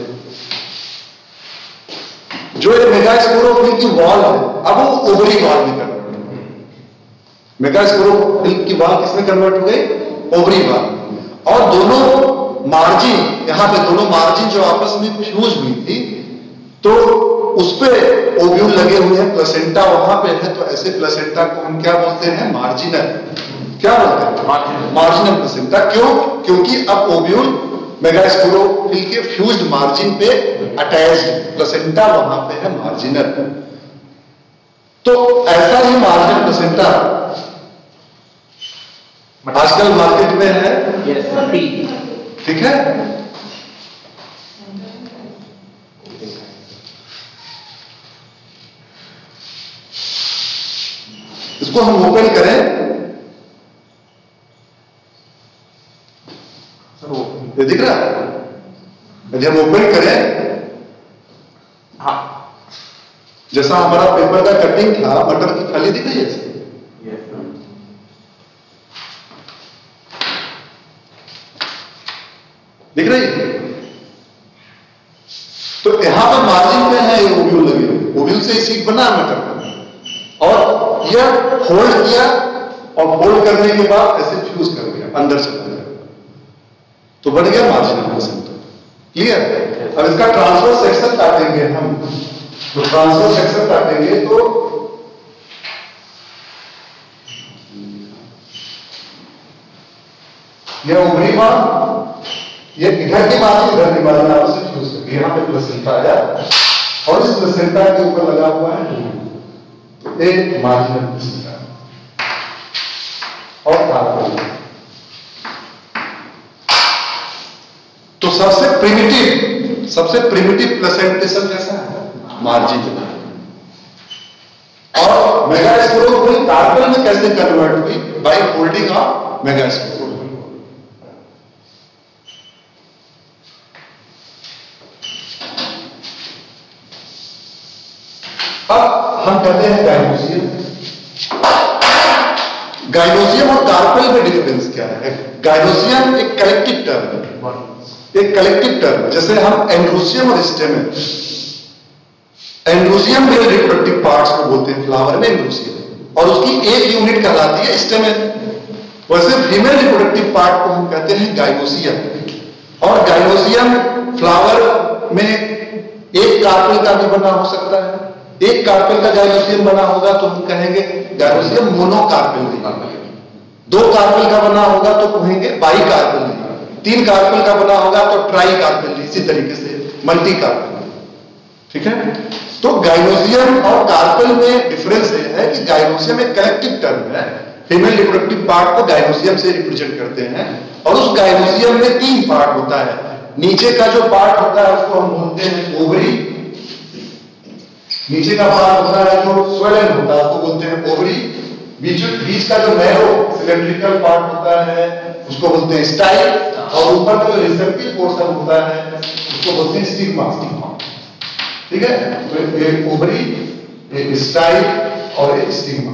जो ये मेगास्पोरोफिल की वॉल है, अब वो ओवरी वॉल में कन्वर्ट हो गई। मेगास्पोरोफिल की वॉल किसमें कन्वर्ट हो गई? Ovary wall. और दोनों मार्जिन, यहां पे दोनों मार्जिन जो आपस में फ्यूज हुई थी, तो उस पे ओव्यूल लगे हुए हैं, प्लेसेंटा वहां पे है, तो ऐसे प्लेसेंटा को हम क्या बोलते हैं? मार्जिनल। क्या बोलते हैं? Marginal placenta. क्यों? क्योंकि अब ओव्यूल मेगास्पोरोफिल के फ्यूज्ड मार्जिन पे अटैच्ड, प्लेसेंटा वहां पे है मार्जिनल। तो ऐसा ही मार्जिनल प्लेसेंटा आजकल मार्केट में है। ठीक है। इसको हम ओपन करें, ये दिख रहा है? यदि हम ओपन करें, हाँ, जैसा हमारा पेपर का कटिंग था, मटर की फली दिख रही है? दिख रही है? तो यहां पर मार्जिन पे है ये ओव्यूल लगे हुए, ओव्यूल से सीट बना मटर का, और यह होल्ड किया, और होल्ड करने के बाद ऐसे फ्यूज कर दिया, अंदर चला गया, तो बन गया मार्जिनल प्लेसेंटा। क्लियर? अब इसका ट्रांसफर सेक्शन काटेंगे हम, तो ट्रांसफर सेक्शन काटेंगे तो यह ओवरी वॉल, ये इधर की मार्जिन इधर की मार्जिन आपस में फ्यूज कर, यहां पे प्लेसेंटा आया, और इस प्लेसेंटा के ऊपर लगा हुआ है एक मार्जिनल प्लेसेंटा और कार्पेल। तो सबसे प्रिमिटिव प्लेसेंटेशन कैसा है? मार्जिन। और मेगास्पोरोफिल कार्पेल में कैसे कन्वर्ट हुई? By holding of megasporophyll. अब हम कहते हैं गाइनोसियम। गाइनोसियम और कार्पेल में डिफरेंस क्या है? गाइनोसियम एक कलेक्टिव टर्म है, एक कलेक्टिव टर्म, जैसे हम एंड्रोसियम और स्टेमेन। एंड्रोसियम में रिप्रोडक्टिव पार्ट्स को बोलते हैं, फ्लावर में एंड्रोसियम, और उसकी एक यूनिट कहलाती है स्टेमेन। वैसे फीमेल रिप्रोडक्टिव पार्ट को हम कहते हैं गाइनोसियम। और गाइनोसियम फ्लावर में एक कार्पेल का भी बना हो सकता है, एक कार्पेल का गाइनोसियम बना होगा तो हम कहेंगे गाइनोसियम मोनोकार्पेल, दो कार्पेल का बना होगा तो कहेंगे बाई कार्पेल, तीन कार्पेल का बना होगा तो ट्राई कार्पेल, इसी तरीके से मल्टी कार्पेल। ठीक है? तो गाइनोसियम और कार्पेल में डिफरेंस है कि गाइनोसियम एक कलेक्टिव टर्म है, फीमेल रिप्रोडक्टिव पार्ट को गाइनोसियम से रिप्रेजेंट करते हैं, और उस गाइनोसियम में तीन पार्ट होता है। नीचे का जो पार्ट होता है उसको हम बोलते हैं ओवरी, नीचे का पार्ट होता है जो स्वेलन होता है उसको बोलते हैं ओवरी, बीच का जो नैरो सिलेंड्रिकल पार्ट होता है उसको बोलते हैं स्टाइल, और ऊपर का जो रिसेप्टिव पोर्शन होता है उसको बोलते हैं स्टिग्मा। ठीक है? तो एक ओवरी, एक स्टाइल और एक स्टिग्मा।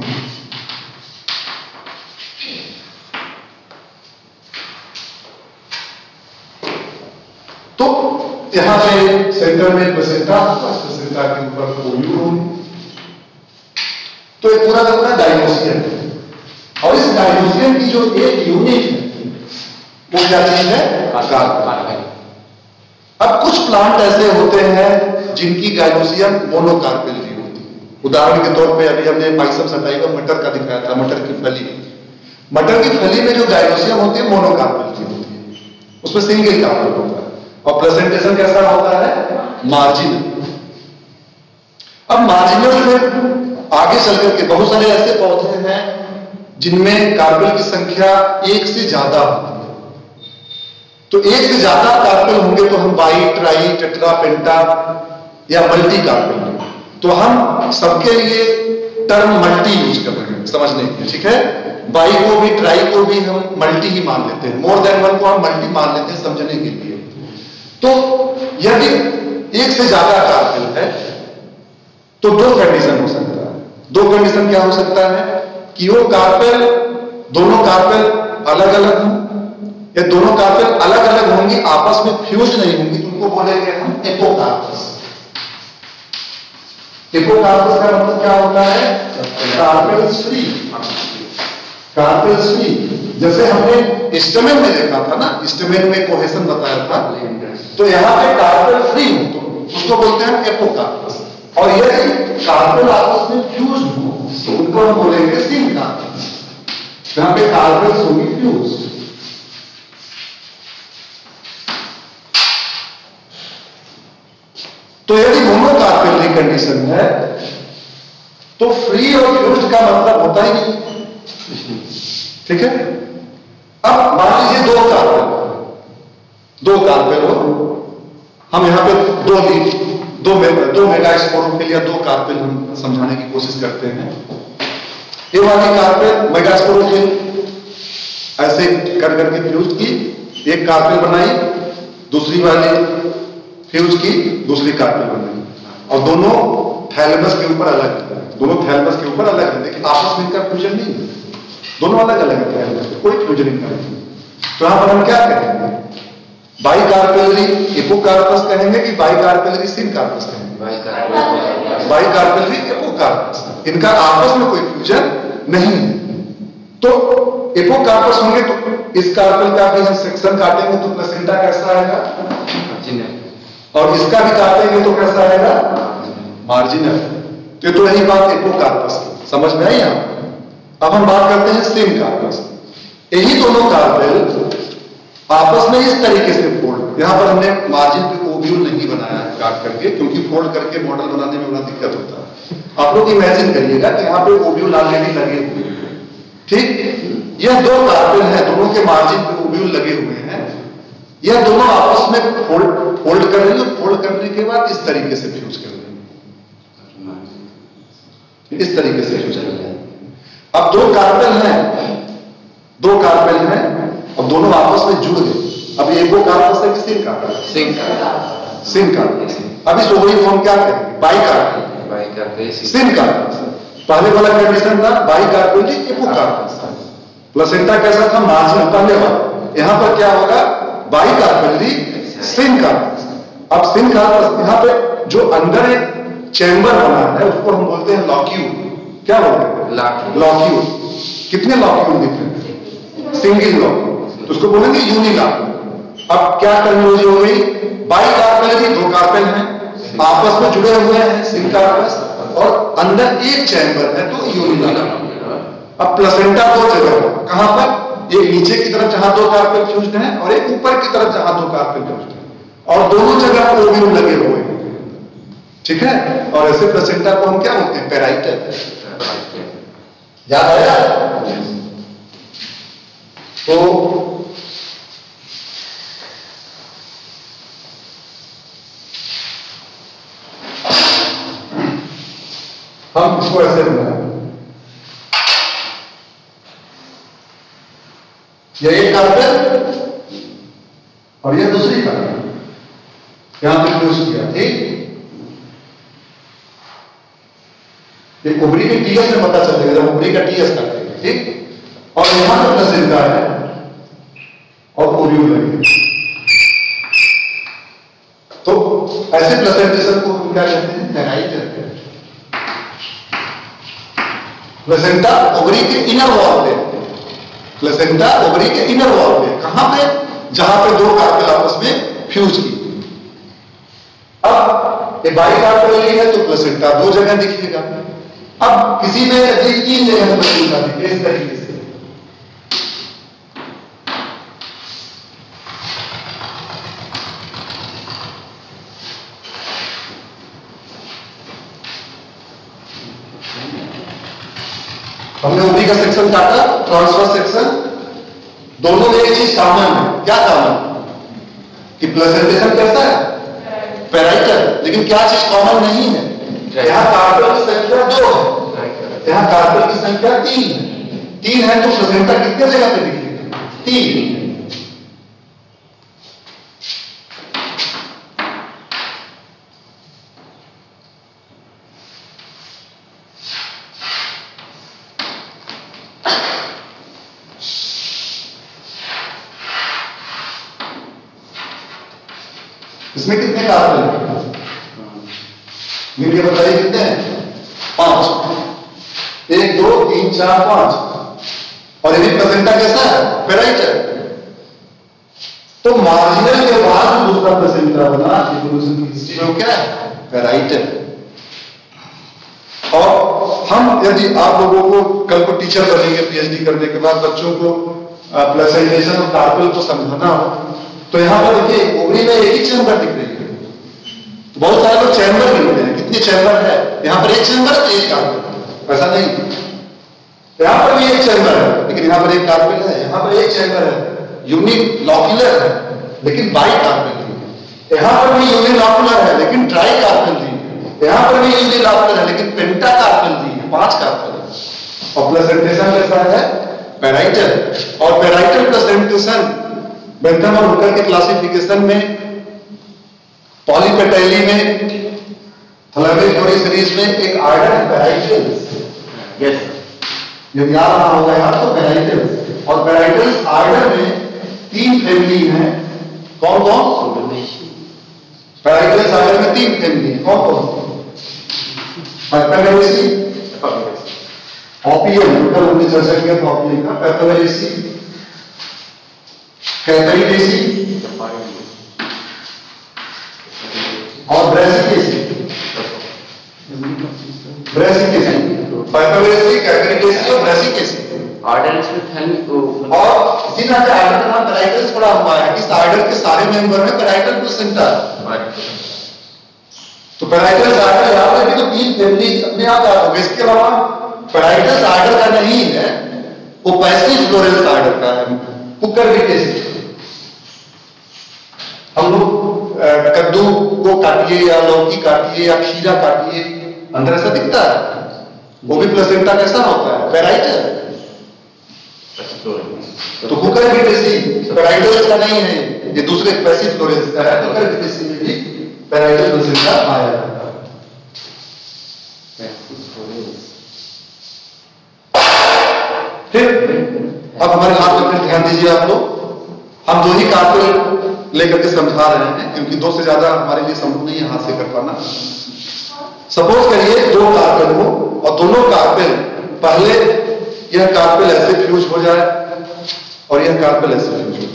तो यहां पे सेंटर में प्लेसेंटा, प्लेसेंटा के ऊपर ओव्यूल, तो एक पूरा का पूरा गाइनोसियम है। और इस गाइनोसियम की जो एक यूनिट है वो क्या चीज है? कार्पेल। अब कुछ प्लांट ऐसे होते हैं जिनकी गाइनोसियम मोनोकार्पेल की होती है। उदाहरण के तौर पे अभी हमने पाइसम सटाइवा मटर का दिखाया था, मटर की फली। मटर की फली में जो गाइनोसियम होती है मोनोकार्पेल की होती है, उसमें सिंगल कार्पेल होता है, और प्रेजेंटेशन कैसा होता है? मार्जिनल। अब मार्जिनल में आगे चल करके बहुत सारे ऐसे पौधे हैं जिनमें कार्पेल की संख्या एक से ज्यादा होती है। तो एक से ज्यादा कार्पेल होंगे तो हम बाई, ट्राई, टेट्रा, पेंटा या मल्टी कार्पेल। तो हम सबके लिए टर्म मल्टी यूज कर रहे हैं समझने के लिए। ठीक है? बाई को भी, ट्राई को भी हम मल्टी ही मान लेते हैं, मोर देन वन को हम मल्टी मान लेते हैं समझने के लिए। तो यदि एक से ज्यादा कार्पेल है तो दो कंडीशन हो सकता है। दो कंडीशन क्या हो सकता है? कि वो कार्पेल दोनों कार्पेल अलग अलग हों, या दोनों कार्पेल अलग अलग होंगी, आपस में फ्यूज नहीं होंगी, तो उनको बोलेंगे हम एपोकार्पस। एपोकार्पस का मतलब क्या होता है? Carpels free. कार्पेल्स फ्री, जैसे हमने स्टेमेन में देखा था ना, स्टेमेन में कोहेशन बताया था, तो यहां पे कार्पेल फ्री हो तो उसको बोलते हैं एपोकार्पस। और यदि कार्पेल आपस में फ्यूज हो तो उनको हम बोलेंगे सिनकार्पस। यहां पे कार्पेल्स होगी फ्यूज। तो यदि मोनोकार्पेल कंडीशन है तो फ्री और फ्यूज का मतलब होता ही नहीं, ठीक है। अब मान लीजिए दो कार्पेल हो, हम यहां पे दो मेगास्पोरोफिल या दो कार्पेल हम समझाने की कोशिश करते हैं। ये वाली कार्पेल मेगास्पोरोफिल ऐसे कर करके फ्यूज की, एक कार्पेल बनाई, दूसरी वाली फ्यूज की, दूसरी कार्पेल बनाई, और दोनों थैलेमस के ऊपर अलग है, दोनों थैलेमस के ऊपर अलग है, लेकिन आपस में इनका फ्यूजन नहीं है, दोनों अलग अलग है थैलेमस, कोई फ्यूजन इनका नहीं। तो यहां पर हम क्या कहेंगे? बाइकार्पेलरी एपोकार्पस कहेंगे कि बाइकार्पेलरी सिनकार्पस कहेंगे? बाइकार्पेलरी एपोकार्पस, इनका आपस में कोई फ्यूजन नहीं है। तो एपोकार्पस होंगे तो इस कार्पेल का भी हम सेक्शन काटेंगे तो प्लेसेंटा कैसा आएगा? और इसका भी काटेंगे तो कैसा आएगा? मार्जिनल। तो यही बात एपोकार्पस की, समझ में आई? अब हम बात करते हैं सिनकार्पस। यही दोनों कार्पेल आपस में इस तरीके से फोल्ड, यहां पर हमने मार्जिन पे ओब्यूल नहीं बनाया है काट करके, क्योंकि फोल्ड करके मॉडल बनाने में बड़ा दिक्कत होता है। आप लोग इमेजिन करिएगा कि यहां पे ओब्यूल ऑलरेडी लगे हुए हैं, ठीक। यह दो कार्पेल हैं, दोनों के मार्जिन पे ओब्यूल लगे हुए हैं, यह दोनों आपस में फोल्ड कर रही है, फोल्ड करने के बाद इस तरीके से फ्यूज कर रही है, इस तरीके से फ्यूज कर रही है। अब दो कार्पेल हैं और दोनों आपस में जुड़ गए। अब ये एपोकार्पस है कि सिनकार्पस? सिनकार्पस। अब इस ओवरी को हम क्या कहेंगे? बाइकार्पस, सिनकार्पस। पहले वाला कंडीशन था बाइकार्पेलरी एपोकार्पस, प्लेसेंटा कैसा था? मार्जिनल, पहले वाला। यहां पर क्या होगा? बाइकार्पेलरी सिनकार्पस। अब सिनकार्पस, यहां पे जो अंदर एक चैम्बर बना है उसको हम बोलते हैं लॉक्यूल। क्या बोलते हैं? लॉक्यूल। कितने लॉक्यूल दिख रहे हैं? सिंगल लॉक्यूल, तो उसको बोलेंगे यूनिलॉक्यूल। अब क्या टर्मिनोलॉजी हो गई? बाइकार्पेलरी, दो कार्पेल हैं आपस में जुड़े हुए हैं, सिनकार्पस, और अंदर एक चैम्बर है तो यूनिलॉक्यूल। अब प्लेसेंटा दो जगह, कहां पर? ये नीचे की तरफ जहां दो कार्पेल फ्यूज्ड हैं, और एक ऊपर की तरफ जहां दो कार्पेल फ्यूज्ड हैं, और दोनों जगह ओव्यूल लगे हुए हैं, ठीक है। और ऐसे प्लेसेंटा को हम क्या बोलते हैं? पेराइटल। याद आया? तो हम इसको ऐसे बनाए, यह एक कार्पेल और यह दूसरी कार्पेल, यहां पे फ्यूज किया, ठीक। ये ओवरी के टीएस में पता चलेगा जब ओवरी का टीएस काटेंगे, ठीक। और यहां पर प्लेसेंटा है और ओव्यूल लगे, तो ऐसे प्लेसेंटेशन को हम क्या कहते हैं? पेराइटल। प्लेसेंटा ओवरी के इनर वॉल पे, प्लेसेंटा ओवरी के इनर वॉल पे, कहां पे? जहां पे दो कार्पेल आपस में फ्यूज की। अब ये बाइकार्पेलरी है तो प्लेसेंटा दो जगह दिखेगा। अब किसी में यदि तीन जगह प्लेसेंटा दिखे इस तरीके से, हमने ओवरी का सेक्शन काटा, ट्रांसवर्स सेक्शन, दोनों में एक चीज कॉमन है। क्या कॉमन? कि प्लेसेंटेशन कैसा है? पेराइटल। लेकिन क्या चीज कॉमन नहीं है? यहां कार्पेल की संख्या 2 है, यहां कार्पेल की संख्या 3 है। 3 है तो प्लेसेंटा कितने जगह पे दिखेगा? 3। इसमें कितने कार्बन है? मिलके बताइए कितने हैं? 5। 1 2 3 4 5। और यदि प्लेसेंटा कैसा है? पेराइट है। तो मार्जिनल के बाद दूसरा प्लेसेंटा बना इवोल्यूशन की हिस्ट्री में वो क्या है? पेराइट है। और हम यदि आप लोगों को कल को टीचर बनेंगे पीएचडी करने के बाद, बच्चों को प्लेसेंटेशन और कार्पेल को समझाना हो, तो यहां पर देखिए ओवरी में एक ही चैम्बर दिख रही है। बहुत सारे लोग चैम्बर गिनते हैं, कितने चैम्बर है? यहां पर एक चैम्बर है, एक कार्पेल। ऐसा नहीं, यहां पर भी एक चैम्बर है लेकिन यहां पर एक कार्पेल है। यहां पर एक चैम्बर है, यूनिलॉक्युलर है लेकिन बाई कार्पेल नहीं है। यहां पर भी यूनिलॉक्युलर है लेकिन ट्राई कार्पेल नहीं है। यहां पर भी यूनिलॉक्युलर है लेकिन पेंटा कार्पेल नहीं है, 5 कार्पेल है। और प्लेसेंटेशन कैसा है? पेराइटल। और पेराइटल प्लेसेंटेशन बेंथम और हुकर के क्लासिफिकेशन में, पॉलीपेटाइली में, थैलेमोइड सीरीज में एक आर्डर है पेराइटल्स। यस, यदि याद रहा होगा यार तो पेराइटल्स। और पेराइटल्स आर्डर में 3 फैमिली हैं। कौन कौन? पेराइटल्स आर्डर में 3 फैमिली हैं। कौन कौन? पैथोलॉजी, ओपियम, कल हमने चर्चा किया था ओपियम का। पैथोलॉजी, कैथरीडेसी और ब्रेसिकेसी। ब्रेसिकेसी, पैथोलॉजी, कैथरीडेसी और ब्रेसिकेसी। ऑर्डर इसमें और इसी तरह से आर्डर का नाम पेराइटल्स पड़ा हुआ है। इस आर्डर के सारे मेंबर में पेराइटल प्लेसेंटा है। तो पेराइटल्स आर्डर याद रखिए तो 3 फैमिली अपने आप याद होगा। इसके अलावा पेराइटल्स आर्डर का नहीं है, वो पैसिव फ्लोरेंस आर्डर का है। कुकरबिटेसी। हम लोग कद्दू को काटिए या लौकी काटिए या खीरा काटिए, अंदर ऐसा दिखता है, वो भी प्लेसेंटा कैसा होता है? पेराइटल। तो कुकरबिटेसी पेराइटल्स का नहीं है, ये दूसरे पैसिव फ्लोरेंस का है। कुकरबिटेसी में भी पेराइटल प्लेसेंटा आया है। फिर अब हमारे हाथ में फिर ध्यान दीजिए आप लोग, हम 2 ही कार्पेल लेकर के समझा रहे हैं क्योंकि 2 से ज्यादा हमारे लिए संभव नहीं है हाथ से कर पाना। सपोज करिए 2 कार्पेल हो और दोनों कार्पेल, पहले यह कार्पेल ऐसे फ्यूज हो जाए और यह कार्पेल ऐसे फ्यूज हो जाए।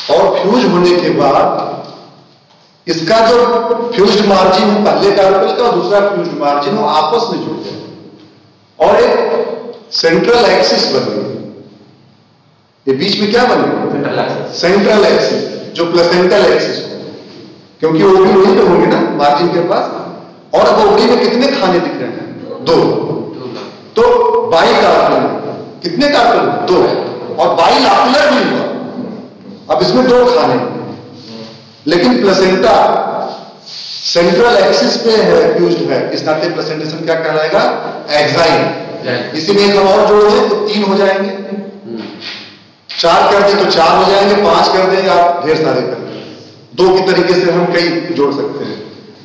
और फ्यूज होने के बाद इसका जो फ्यूज्ड मार्जिन है पहले कार्पेल का और दूसरा फ्यूज्ड मार्जिन वो आपस में जुड़ जाए और एक सेंट्रल एक्सिस बनेगी। ये बीच में क्या बनेगा? सेंट्रल एक्सिस, जो प्लेसेंटल एक्सिस हो, क्योंकि ओवरी वहीं पे होंगे ना मार्जिन के पास। और अब ओवरी में कितने खाने दिख रहे हैं? 2। तो बाई कार्पेल कितने कार्पेल? 2। और बाई लॉक्युलर भी हुआ। अब इसमें 2 खाने, लेकिन प्लेसेंटा सेंट्रल एक्सिस पे है, फ्यूज्ड है। इस नाते प्लेसेंटेशन क्या कहलाएगा? एक्साइल। इसीलिए हम और जोड़ दें तो 3 हो जाएंगे, 4 कर दें तो 4 हो जाएंगे, 5 कर देंगे आप ढेर सारे कर देंगे। 2 की तरीके से हम कई जोड़ सकते हैं,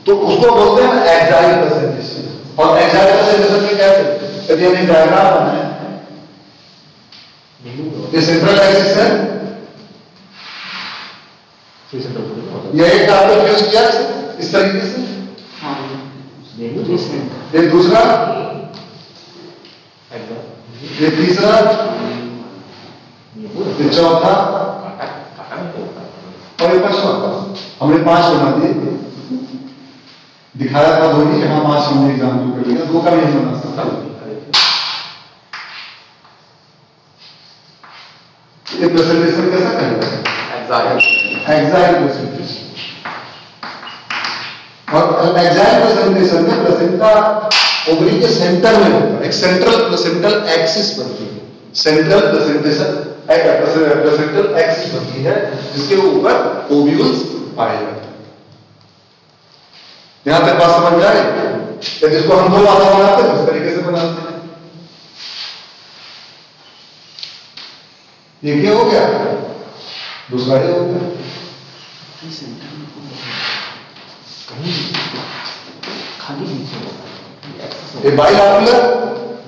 तो उसको बोलते हैं एक्साइल प्लेसेंटेशन। और एक्साइल प्लेसेंटेशन में कैसे? यदि हमने डायग्राम बनाया, ये सेंट्रल एक्सिस है, ये एक कार्पेल फ्यूज किया इस तरीके से, ये दूसरा, ये तीसरा, ये चौथा और ये 5वां। हमने 5 बना दिए, दिखाया था 2 ही, यहाँ 5 हमने एग्जाम में कर लिया, 2 का भी नहीं बना सकता। ये प्रेजेंटेशन कैसा करेगा? Axile presentation. और एक्साइल प्रेजेंटेशन में प्लेसेंटा ओवरी के सेंटर में होता है, एक सेंट्रल प्लेसेंटल एक्सिस बनती है। सेंट्रल प्लेसेंटल एक्सिस बनती है जिसके ऊपर ओव्यूल्स पाए जाते हैं। यहां तक बात समझ में आए? जिसको हम 2 आधा बनाते हैं उस तरीके से बनाते हैं। ये क्या हो गया? दूसरा ये हो गया। खाली नीचे होता है। ये बाइलैक्युलर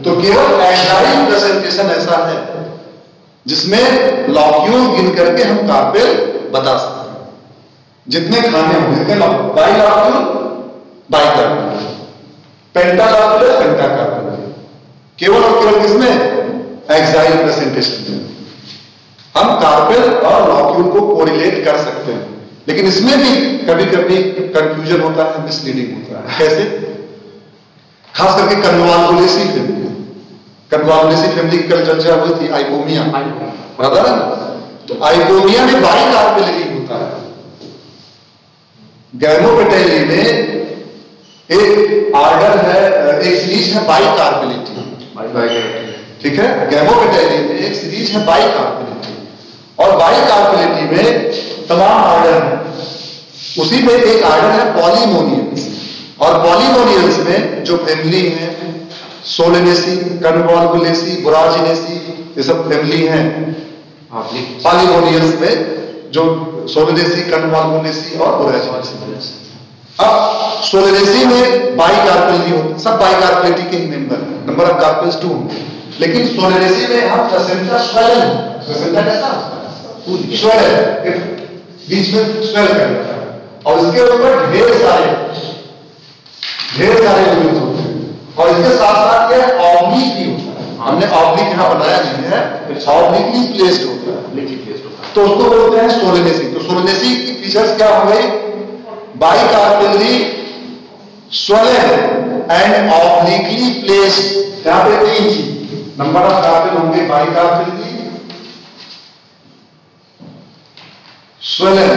तो केवल एक्साइल प्रेजेंटेशन ऐसा है जिसमें लॉक्यूल गिन करके हम कार्पेल बता सकते हैं। जितने खाने होंगे बाइलैक्युलर बाइलैक्युलर, पेंटालैक्युलर पेंटाकार्पेल, केवल और केवल किसमें एक्साइल प्रेजेंटेशन में हम कार्पेल और लॉक्यूल को कोरिलेट कर सकते हैं। लेकिन इसमें भी कभी कभी कंफ्यूजन होता है, मिसलीडिंग होता है। कैसे? खास करके कन्वाल्वुलेसी फैमिली, कन्वाल्वुलेसी फैमिली की कल चर्चा हुई थी, आइपोमिया बराबर है। तो आइपोमिया में बाइकार्पेलिटी होता है। गैमोपेटेली में एक आर्डर है, एक सीरीज है बाइकार्पेलिटी, ठीक है। गैमोपेटेली में एक सीरीज है बाइकार्पेलिटी, और बाइकार्पेलिटी में तमाम आर्डर हैं। उसी में एक आर्डर है पॉलीमोनियल्स, और पॉलीमोनियल्स में जो फैमिली है सोलेनेसी, कन्वाल्वुलेसी, बोराजिनेसी, ये सब फैमिली हैं पॉलीमोनियल्स में, जो सोलेनेसी, कन्वाल्वुलेसी और बोराजिनेसी। अब सोलेनेसी में बाइकार्पेलिटी होती, सब बाइकार्पेलिटी के मेंबर, नंबर ऑफ कार्पेल्स 2 होंगे। लेकिन सोलेनेसी में हम प्लेसेंटा स्वेलन, प्लेसेंटा कैसा स्वेलन, बीच में स्वेल कर देता है, और इसके ऊपर ढेर सारे ओव्यूल्स होते हैं, और इसके साथ साथ ये ऑब्लिक भी होता है। हमने ऑब्लिक यहां बनाया नहीं है, ऑब्लिकली प्लेस्ड होता है, तो उसको बोलते हैं सोलेनेसी। तो सोलेनेसी की फीचर्स क्या हो गई? बाइकार्पेलरी, स्वेलन एंड ऑब्लिकली प्लेस्ड। यहां पे 3 चीज, नंबर ऑफ कार्पेल होंगे बाइकार्पेलरी, स्वेलन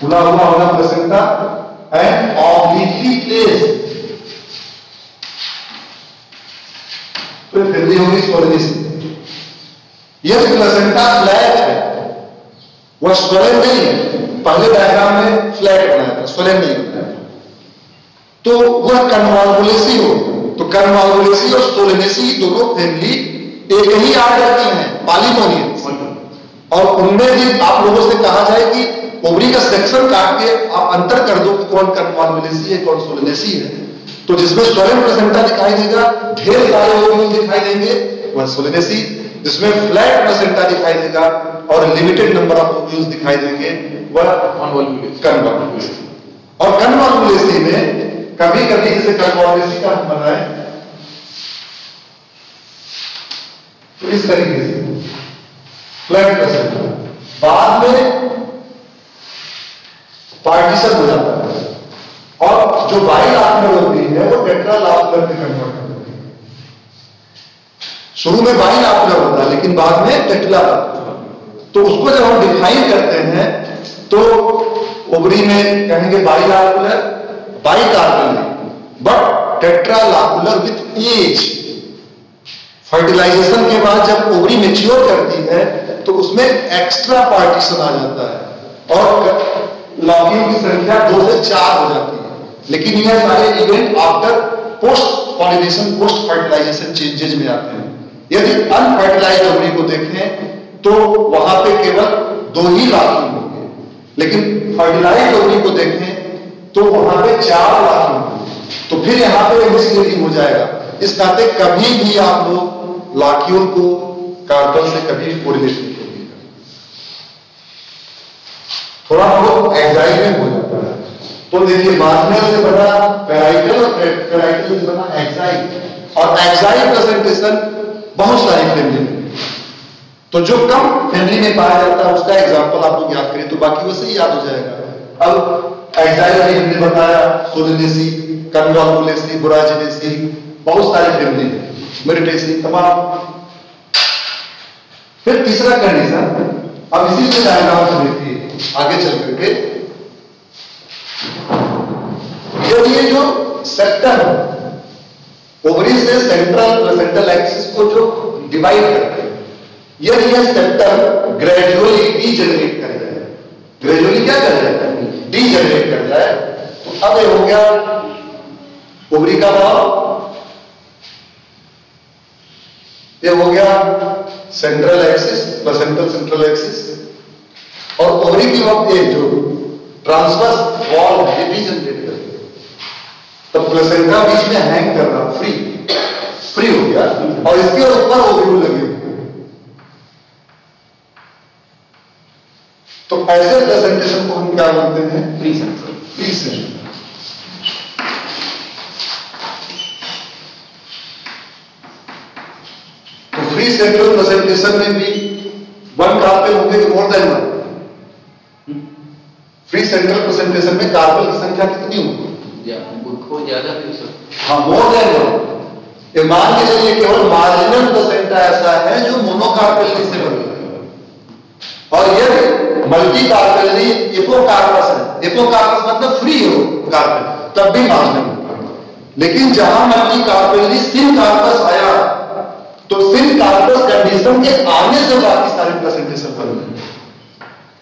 खुला हुआ होगा प्लेसेंटा, एंड ऑब्लिकली प्लेस्ड, तो फैमिली होगी सोलेनेसी। यह प्लेसेंटा फ्लैट है, वह स्वेलन नहीं है। पहले डायग्राम में फ्लैट बनाया था, स्वेलन नहीं बनाया था, तो वह कन्वाल्वुलेसी हो। तो कन्वाल्वुलेसी और सोलेनेसी दोनों फैमिली एक ही आर्डर की है, पॉलीमोनियल्स। और उनमें भी आप लोगों से कहा जाए कि ओवरी का सेक्शन काट के आप अंतर कर दो कि कौन कन्वाल्वुलेसी है कौन सोलेनेसी है, तो जिसमें स्वेलन प्लेसेंटा दिखाई देगा, ढेर सारे ओव्यूल दिखाई देंगे, वह सोलेनेसी। जिसमें फ्लैट प्लेसेंटा दिखाई देगा और लिमिटेड नंबर ऑफ ओव्यूल्स दिखाई देंगे, वह कन्वाल्वुलेसी। और कन्वाल्वुलेसी में कभी कभी जैसे कन्वाल्वुलेसी का हम बनाए तो इस तरीके से फ्लैट प्लेसेंटा, बाद में पार्टीशन हो जाता है, और जो बाइलैक्युलर होती है वो टेट्रालैक्युलर में कन्वर्ट होती है। शुरू में बाइलैक्युलर होता है लेकिन बाद में टेट्रालैक्युलर। तो उसको जब हम डिफाइन करते हैं तो ओवरी में कहेंगे बाइलैक्युलर, बाइकार्पेल, बट टेट्रालैक्युलर विथ एज। फर्टिलाइजेशन के बाद जब ओवरी मैच्योर करती है तो उसमें एक्स्ट्रा पार्टीशन आ जाता है और लॉक्यूल की संख्या 2 से 4 हो जाती है। लेकिन यह सारे event after post pollination, post fertilisation changes में आते हैं। यदि अनफर्टिलाइज्ड ओवरी को देखें तो वहां पे केवल 2 ही लॉक्यूल होंगे, लेकिन फर्टिलाइज्ड ओवरी को देखें तो वहां पे 4 लॉक्यूल होंगे। तो फिर यहां पे मिसलीडिंग हो जाएगा। इस नाते कभी भी आप लोग लॉक्यूल को कार्पेल से कभी कोरिलेट नहीं करिएगा, थोड़ा बहुत एक्साइल हो जाता है। तो देखिए मार्जिनल से बना पेराइटल और पेराइटल से बना एक्साइल, और एक्साइल प्रेजेंटेशन बहुत सारी फैमिली में, तो जो कम फैमिली में पाया जाता है उसका एग्जांपल आप लोग याद करें तो बाकी वैसे ही याद हो जाएगा। अब एक्साइल में हमने बताया सोलेनेसी, कन्वाल्वुलेसी, बोराजिनेसी, बहुत सारी फैमिली है, मेरिटेसी, तमाम। फिर तीसरा कंडीशन, अब इसी से डायग्राम से देखिए आगे चल करके, ये जो सेक्टर ओवरी से सेंट्रल प्लेसेंटल एक्सिस को जो डिवाइड करते हैं, यदि यह सेक्टर ग्रेजुअली डीजेनरेट कर जाए, ग्रेजुअली क्या कर जाए, डीजेनरेट कर जाए, तो अब ये हो गया ओवरी का भाव, ये हो गया central axis, placental central axis, और ओवरी की वक्त ये जो ट्रांसवर्स वॉल है डीजेनरेट करती है, तो प्लेसेंटा बीच में हैंग कर रहा, फ्री हो गया, और इसके ऊपर ओव्यूल लगे हुए। तो ऐसे प्रेजेंटेशन को हम क्या बोलते हैं? Free central. Free central. तो फ्री सेंट्रल प्रेजेंटेशन में भी वन कार्पेल होंगे कि more than one? Free central presentation में कार्पेल की संख्या कितनी होगी? ज्यादा भी हो सकती। हाँ, मोर देन वन। ये मान के चलिए केवल मार्जिनल प्लेसेंटा ऐसा है जो मोनोकार्पेल से बना है, और यदि मल्टी कार्पेलरी एपोकार्पस है, एपोकार्पस मतलब फ्री हो कार्पेल, तब भी मार्जिनल। लेकिन जहां मल्टी कार्पेलरी सिन कार्पस आया, तो सिन कार्पस कंडीशन के आने से बाकी सारे प्रेजेंटेशन बन गए।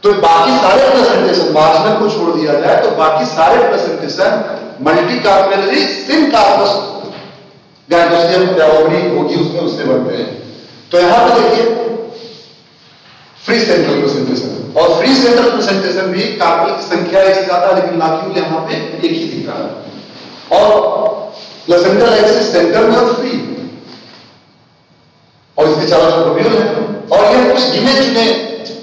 तो बाकी सारे प्रेजेंटेशन, मार्जिनल को छोड़ दिया जाए तो बाकी सारे प्रेजेंटेशन मल्टी कार्पेलरी सिन कार्पस गैंडोसियम ओवरी होगी उसमें, उससे बनते हैं। तो यहां पर देखिए फ्री सेंट्रल प्रेजेंटेशन, और फ्री सेंट्रल प्रेजेंटेशन भी कार्पेल की संख्या एक से ज्यादा, लेकिन लाक्यूल यहां पे एक ही दिख रहा है, और प्लेसेंटल एक्सिस सेंटर में और फ्री, और इसके चारों तरफ ओव्यूल है, और ये कुछ गिने चुने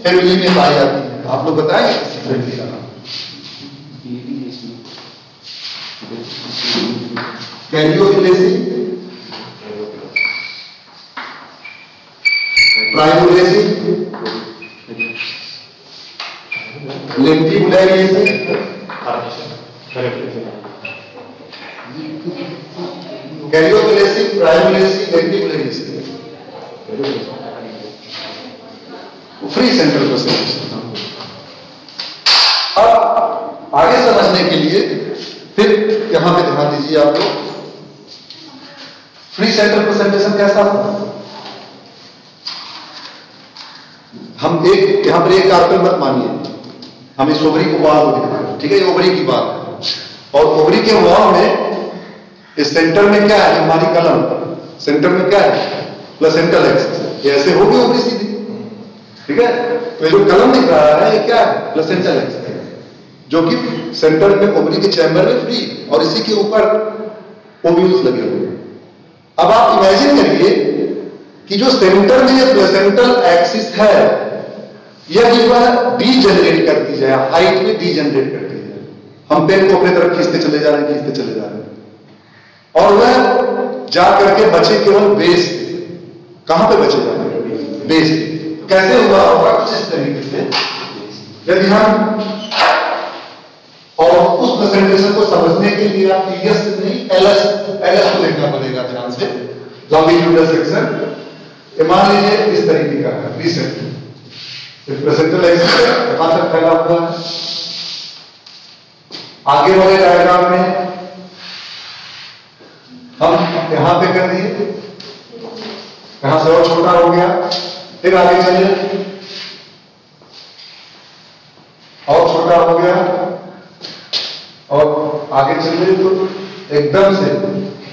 फैमिली में पाई जाती है। आप लोग बताएंगे किसी फैमिली का नाम? Caryophyllaceae, Primulaceae, Lentibulariaceae, Caryophyllaceae, Primulaceae, Lentibulariaceae. Free central presentation. अब आगे समझने के लिए फिर यहां पे ध्यान दीजिए आप लोग, फ्री सेंट्रल प्रेजेंटेशन कैसा था? हम एक यहां पर एक कार्पेल मत मानिए, हम इस ओवरी को वॉल को दिखा रहे हैं, ठीक है? ये ओवरी की बात है, और ओवरी के वॉल में इस सेंटर में क्या है? हमारी कलम सेंटर में क्या है? Placental axis. ये ऐसे होगी ओवरी सीधी, ठीक है? तो ये जो कलम दिख रहा है ये क्या है? प्लेसेंटल एक्सिस, जो कि सेंटर में ओवरी के चैम्बर में फ्री, और इसी के ऊपर ओव्यूल्स लगे हुए हैं। अब आप इमेजिन करिए कि जो सेंटर में ये प्लेसेंटल एक्सिस है, यदि वह डीजेनरेट करती जाए, हाइट में डीजेनरेट करती जाए, हम पेन को अपने तरफ खींचते चले जा रहे हैं, खींचते चले जा रहे हैं, और वह जा करके बचे केवल बेस। कहां पे बचेगा? बेस। कैसे हुआ होगा? कुछ इस तरीके से। यदि हम, और उस प्रेजेंटेशन को समझने के लिए आप टीएस नहीं एलएस को देखना पड़ेगा ध्यान से, लॉन्गिट्यूडल सेक्शन। मान लीजिए इस तरीके का है फ्री सेंट्रल, प्लेसेंटल एक्सिस यहां तक फैला हुआ है। आगे वाले डायग्राम में हम यहां पे कर दिए, यहां से और छोटा हो गया, फिर आगे चले और छोटा हो गया, और आगे चले तो एकदम से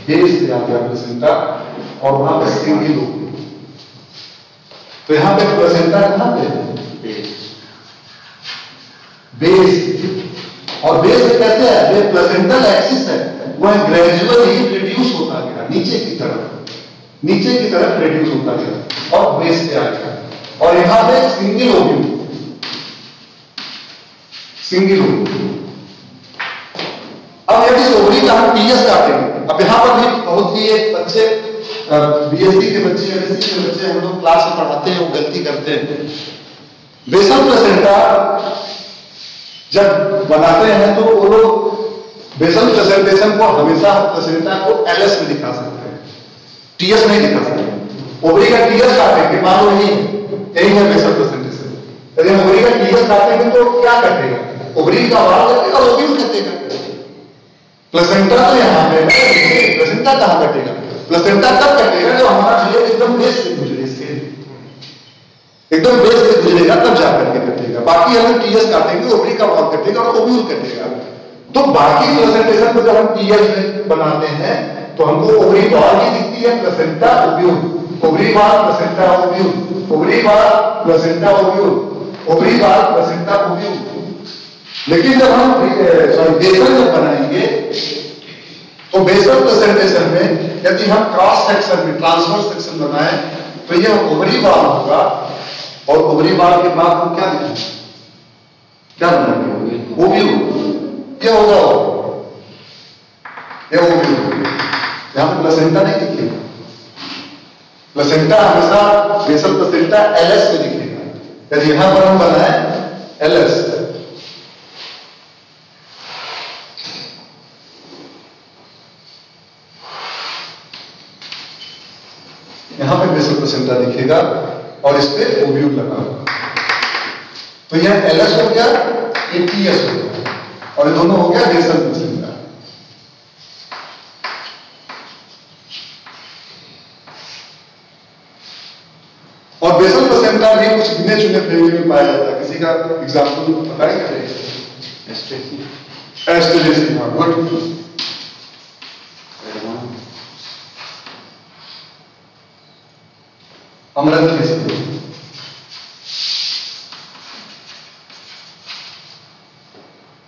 बेस से आ गया प्लेसेंटा, और वहां पे सिंगल हो गई। तो यहां पे प्लेसेंटा कहां पे? बेस। और बेस कैसे है? ये प्लेसेंटल एक्सिस है, वह ग्रेजुअली रिड्यूस होता गया नीचे की तरफ रिड्यूस होता गया, और बेस पे आ गया, और यहां पे सिंगल ओव्यूल। अब यदि इस ओवरी का हम टीएस काटेंगे, अब यहां पर भी बहुत ही एक बच्चे बीएससी के बच्चे, एमएससी के बच्चे हम लोग क्लास में पढ़ाते हैं, वो गलती करते हैं। बेसल प्लेसेंटा जब बनाते हैं तो वो लोग बेसल प्रेजेंटेशन को हमेशा प्लेसेंटा को एलएस में दिखा सकते हैं, टीएस नहीं दिखा सकते। ओवरी का टीएस काटेंगे, मान लो यही है बेसल प्रेजेंटेशन। यदि हम ओवरी का टीएस काटेंगे तो क्या कटेगा? ओवरी का वाल कटेगा, ओव्यूल कटेगा। प्लेसेंटा तो यहां पे है, प्लेसेंटा कहां कटेगा? प्लेसेंटा तब कटेगा जब हमारा छेद एकदम बेस से गुजरे, एकदम बेस से गुजरेगा तब जाकर के कटेगा। बाकी हम टीएस काटेंगे, ओवरी का वाल कटेगा और ओव्यूल कटेगा। तो बाकी प्रेजेंटेशन को जब हम टीएस में बनाते हैं तो हमको ओवरी वाल भी दिखती है, प्लेसेंटा ओव्यूल, ओवरी वाल प्लेसेंटा ओव्यूल, ओवरी वाल प्लेसेंटा ओव्यूल, ओवरी वाल प्लेसेंटा ओव्यूल। लेकिन जब हम बेसल जब बनाएंगे तो तो बेसल प्रेजेंटेशन में यदि हम क्रॉस सेक्शन में ट्रांसवर्स सेक्शन बनाए तो यह ओवरी वाल होगा, और ओवरी वाल के बाद हम क्या देखेंगे, क्या बनाएंगे, ओव्यूल। क्या होगा, यह ओव्यूल होगा। यहां पे प्लेसेंटा नहीं दिखेगा, प्लेसेंटा हमेशा बेसल प्लेसेंटा एलएस में दिखेगा। यदि यहां पर हम बनाए एलएस, यहां पे बेसल प्लेसेंटा दिखेगा और इस पे ओव्यूल लगा होगा। तो यह एलएस हो गया, ये टीएस हो गया, और ये दोनों हो गया बेसल प्लेसेंटा। और बेसल प्लेसेंटा भी कुछ गिने चुने फैमिली में पाया जाता है। किसी का एग्जाम्पल बताएंगे? एस्ट्रेसी, हाँ, गुड। अमरंथ,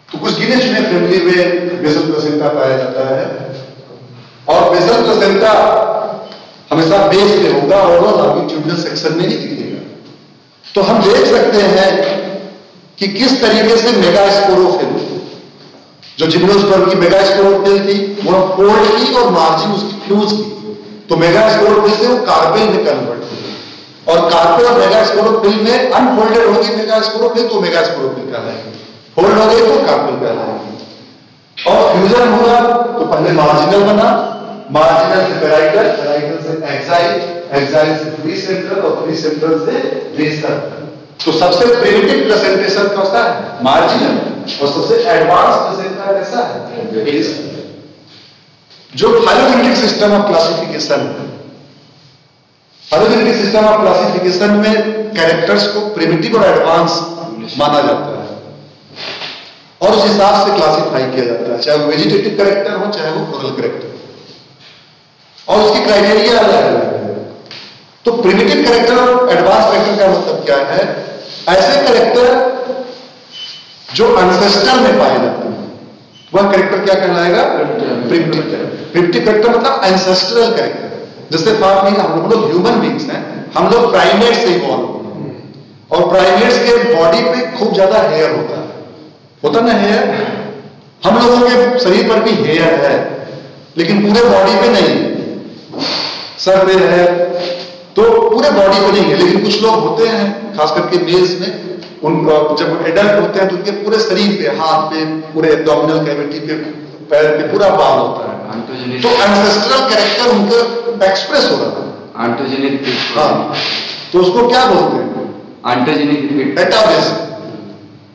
तो कुछ गिने चुने फैमिली में बेसल प्लेसेंटा पाया जाता है। और बेसल प्लेसेंटा हमेशा बेस पे होगा और लॉन्गिट्यूडिनल सेक्शन में नहीं दिखेगा। तो हम देख सकते हैं कि किस तरीके से मेगास्पोरोफिल, जो जिम्नोस्पर्म की मेगास्पोरोफिल थी, वो फोल्ड की और मार्जिन उसकी फ्यूज की। तो मेगास्पोरोफिल से वो कार्पेल में कन्वर्ट हुई, और कार्पेल और मेगास्पोरोफिल में अनफोल्डेड होगी मेगास्पोरोफिल तो मेगास्पोरोफिल कहलाएगी, फोल्ड हो गई तो कार्पेल कहलाएगी। और फ्यूजन हुआ तो पहले मार्जिनल बना, मार्जिनल से पेराइटल, पेराइटल से एक्साइल, एक्साइल से प्री सेंट्रल और प्री सेंट्रल से बेसल। तो सबसे प्रिमिटिव प्रेजेंटेशन कैसा है, मार्जिनल, और सबसे एडवांस प्रेजेंटेशन कैसा है, बेसल। जो फाइलोजेनेटिक सिस्टम ऑफ क्लासिफिकेशन है, फाइलोजेनेटिक सिस्टम ऑफ क्लासिफिकेशन में कैरेक्टर्स को प्रिमिटिव और एडवांस माना जाता है, और उस हिसाब से क्लासिफाई किया जाता है, चाहे वो वेजिटेटिव कैरेक्टर हो चाहे वो फ्लोरल कैरेक्टर, और उसकी क्राइटेरिया अलग अलग है। तो प्रिमिटिव कैरेक्टर और एडवांस कैरेक्टर का मतलब क्या है, ऐसे कैरेक्टर जो एंसेस्टर में पाए जाते हैं वह कैरेक्टर क्या कहलाएगा, प्रिमिटिव कैरेक्टर। प्रिमिटिव कैरेक्टर मतलब एंसेस्ट्रल कैरेक्टर। जैसे बात नहीं, हम लोग ह्यूमन बींग्स हैं, हम लोग प्राइमेट से इवॉल्व, और प्राइमेट्स के बॉडी पे खूब ज्यादा हेयर होता ना हेयर, हम लोगों के शरीर पर भी हेयर है लेकिन पूरे बॉडी पे नहीं, सर पे है तो पूरे बॉडी पे नहीं है। लेकिन कुछ लोग होते हैं खास करके मेल्स में, उनका जब एडल्ट होते हैं तो उनके पूरे शरीर पे, हाथ पे, पूरे एब्डोमिनल कैविटी पे, पैर पे पूरा बाल होता है। तो एंसेस्ट्रल कैरेक्टर उनका एक्सप्रेस हो रहा है, आंटोजेनिक। हाँ, तो उसको क्या बोलते हैं, आंटोजेनिक एटाबेस।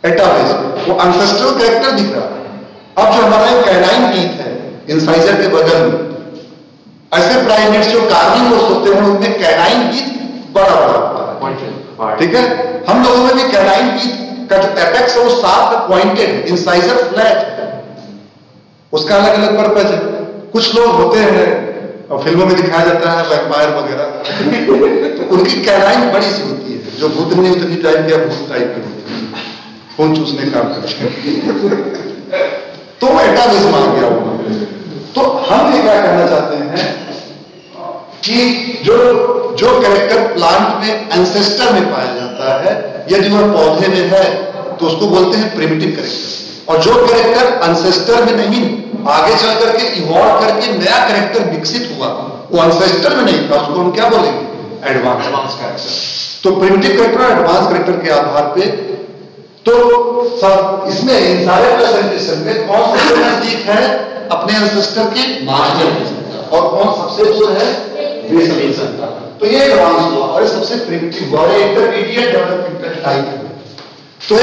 एटाबेस वो एंसेस्ट्रल कैरेक्टर दिख रहा है। अब जो हमारा कैनाइन टीथ है इंसाइजर के बगल में, ऐसे प्राइमेट्स जो कार्निवोरस होते हैं उनमें कैनाइन टीथ बड़ा होता है, ठीक है। हम लोगों में भी कैनाइन टीथ का जो एपेक्स है वो शार्प है, पॉइंटेड है, इंसाइजर फ्लैट है, उसका अलग अलग पर्पज है। कुछ लोग होते हैं और फिल्मों में दिखाया जाता है वैम्पायर वगैरह तो उनकी कैनाइन बड़ी सी होती है, जो भूतनी उतनी टाइप या भूत टाइप के होते हैं, खून चूसने का करते हैं तो एटाबेस मान गया होगा। तो हम ये क्या कहना चाहते हैं कि जो कैरेक्टर प्लांट में एंसेस्टर में पाया जाता है, यदि वह पौधे में है तो उसको बोलते हैं प्रिमिटिव कैरेक्टर, और जो कैरेक्टर एंसेस्टर में नहीं, आगे चल करके इवॉल्व करके नया कैरेक्टर विकसित हुआ, वो एंसेस्टर में नहीं था, उसको हम क्या बोलेंगे, एडवांस कैरेक्टर। तो प्रिमिटिव कैरेक्टर और एडवांस कैरेक्टर के आधार पे तो सब इसमें इन सारे प्रेजेंटेशन में कौन सबसे नजदीक है अपने एंसेस्टर के, मार्जिनल, और कौन सबसे दूर है, बेसल। तो ये एडवांस हुआ और सबसे प्रिमिटिव हुआ, इंटरमीडिएट डेवलपमेंटल टाइप है। तो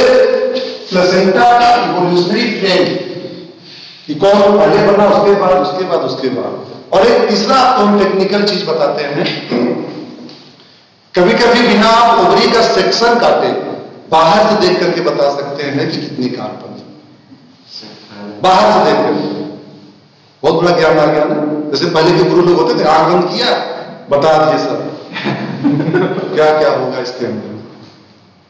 प्लेसेंटा का इवोल्यूशनरी ट्रेंड कि कौन पहले बना, उसके बाद। और एक तीसरा आपको हम टेक्निकल चीज बताते हैं, कभी कभी बिना आप ओवरी का सेक्शन काटे बाहर से देख करके बता सकते हैं कि कितनी कार्बन, बाहर से देख करके। बहुत बड़ा ज्ञान आ गया ना। जैसे पहले के गुरु लोग होते थे, आंख बंद किया बता दिए सब क्या क्या होगा इसके अंदर।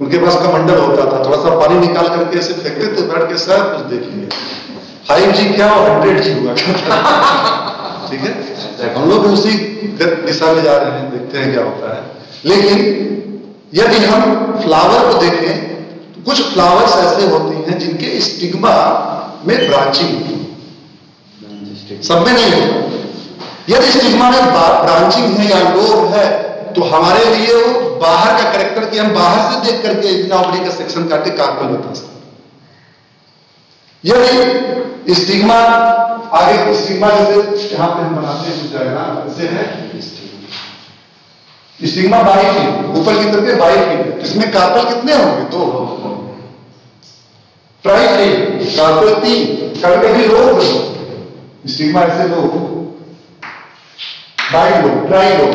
उनके पास कमंडल होता था, थोड़ा सा पानी निकाल करके ऐसे फेंकते थे, बैठ के सब कुछ देख लिया। 5G क्या और 100G हुआ करता। ठीक है, हम लोग उसी दिशा में जा रहे हैं, देखते हैं क्या होता है। लेकिन यदि हम फ्लावर को देखें तो कुछ फ्लावर्स ऐसे होते हैं जिनके स्टिग्मा में ब्रांचिंग होती है, सब में नहीं होता। यदि स्टिग्मा में ब्रांचिंग है या लोब है तो हमारे लिए वो बाहर का कैरेक्टर की हम बाहर से देख करके बिना ओवरी का सेक्शन काटे कार्पल बता सकते। यदि स्टिग्मा आगे स्टिग्मा जैसे यहां पे हम बनाते हैं कुछ डायग्राम ऐसे है, स्टिग्मा बाइफिन ऊपर की तरफ बाइफिन, इसमें कार्पल कितने होंगे? 2। ट्राइफिन कार्पल 3, कभी लोब स्टिग्मा ऐसे लोब, बाइलोब, ट्राइलोब।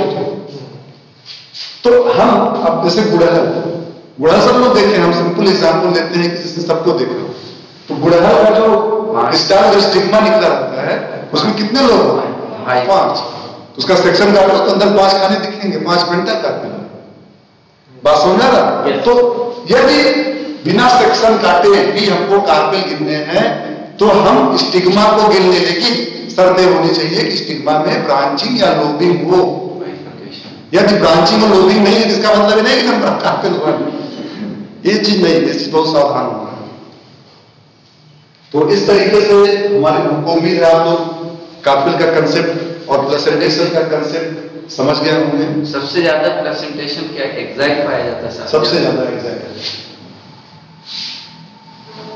तो हम अब जैसे गुड़हल सब लोग देखें, हम सिंपल एग्जांपल लेते हैं कि जिसने सबको देखा, तो गुड़हल का जो स्टार जो स्टिग्मा निकला होता है उसमें कितने लोग होते हैं? 5। उसका सेक्शन काटो तो अंदर 5 खाने दिखेंगे, 5 घंटा काटते हैं। बात समझा ना? तो यदि बिना सेक्शन काटे भी हमको कार्पेल गिनने हैं तो हम स्टिग्मा को गिन ले, लेकिन शर्तें होनी चाहिए कि स्टिग्मा में ब्रांचिंग या लोबिंग हो। यदि ब्रांचिंग और लोबिंग नहीं है इसका मतलब नहीं कि हम कार्पेल हुआ, ये चीज नहीं, ये चीज बहुत सावधान होना है। तो इस तरीके से हमारे हमको उम्मीद है आप लोग कार्पेल का कंसेप्ट और प्लेसेंटेशन का कंसेप्ट समझ गए होंगे। सबसे ज्यादा प्लेसेंटेशन क्या एग्जैक्ट पाया जाता है? सबसे ज्यादा एग्जैक्ट,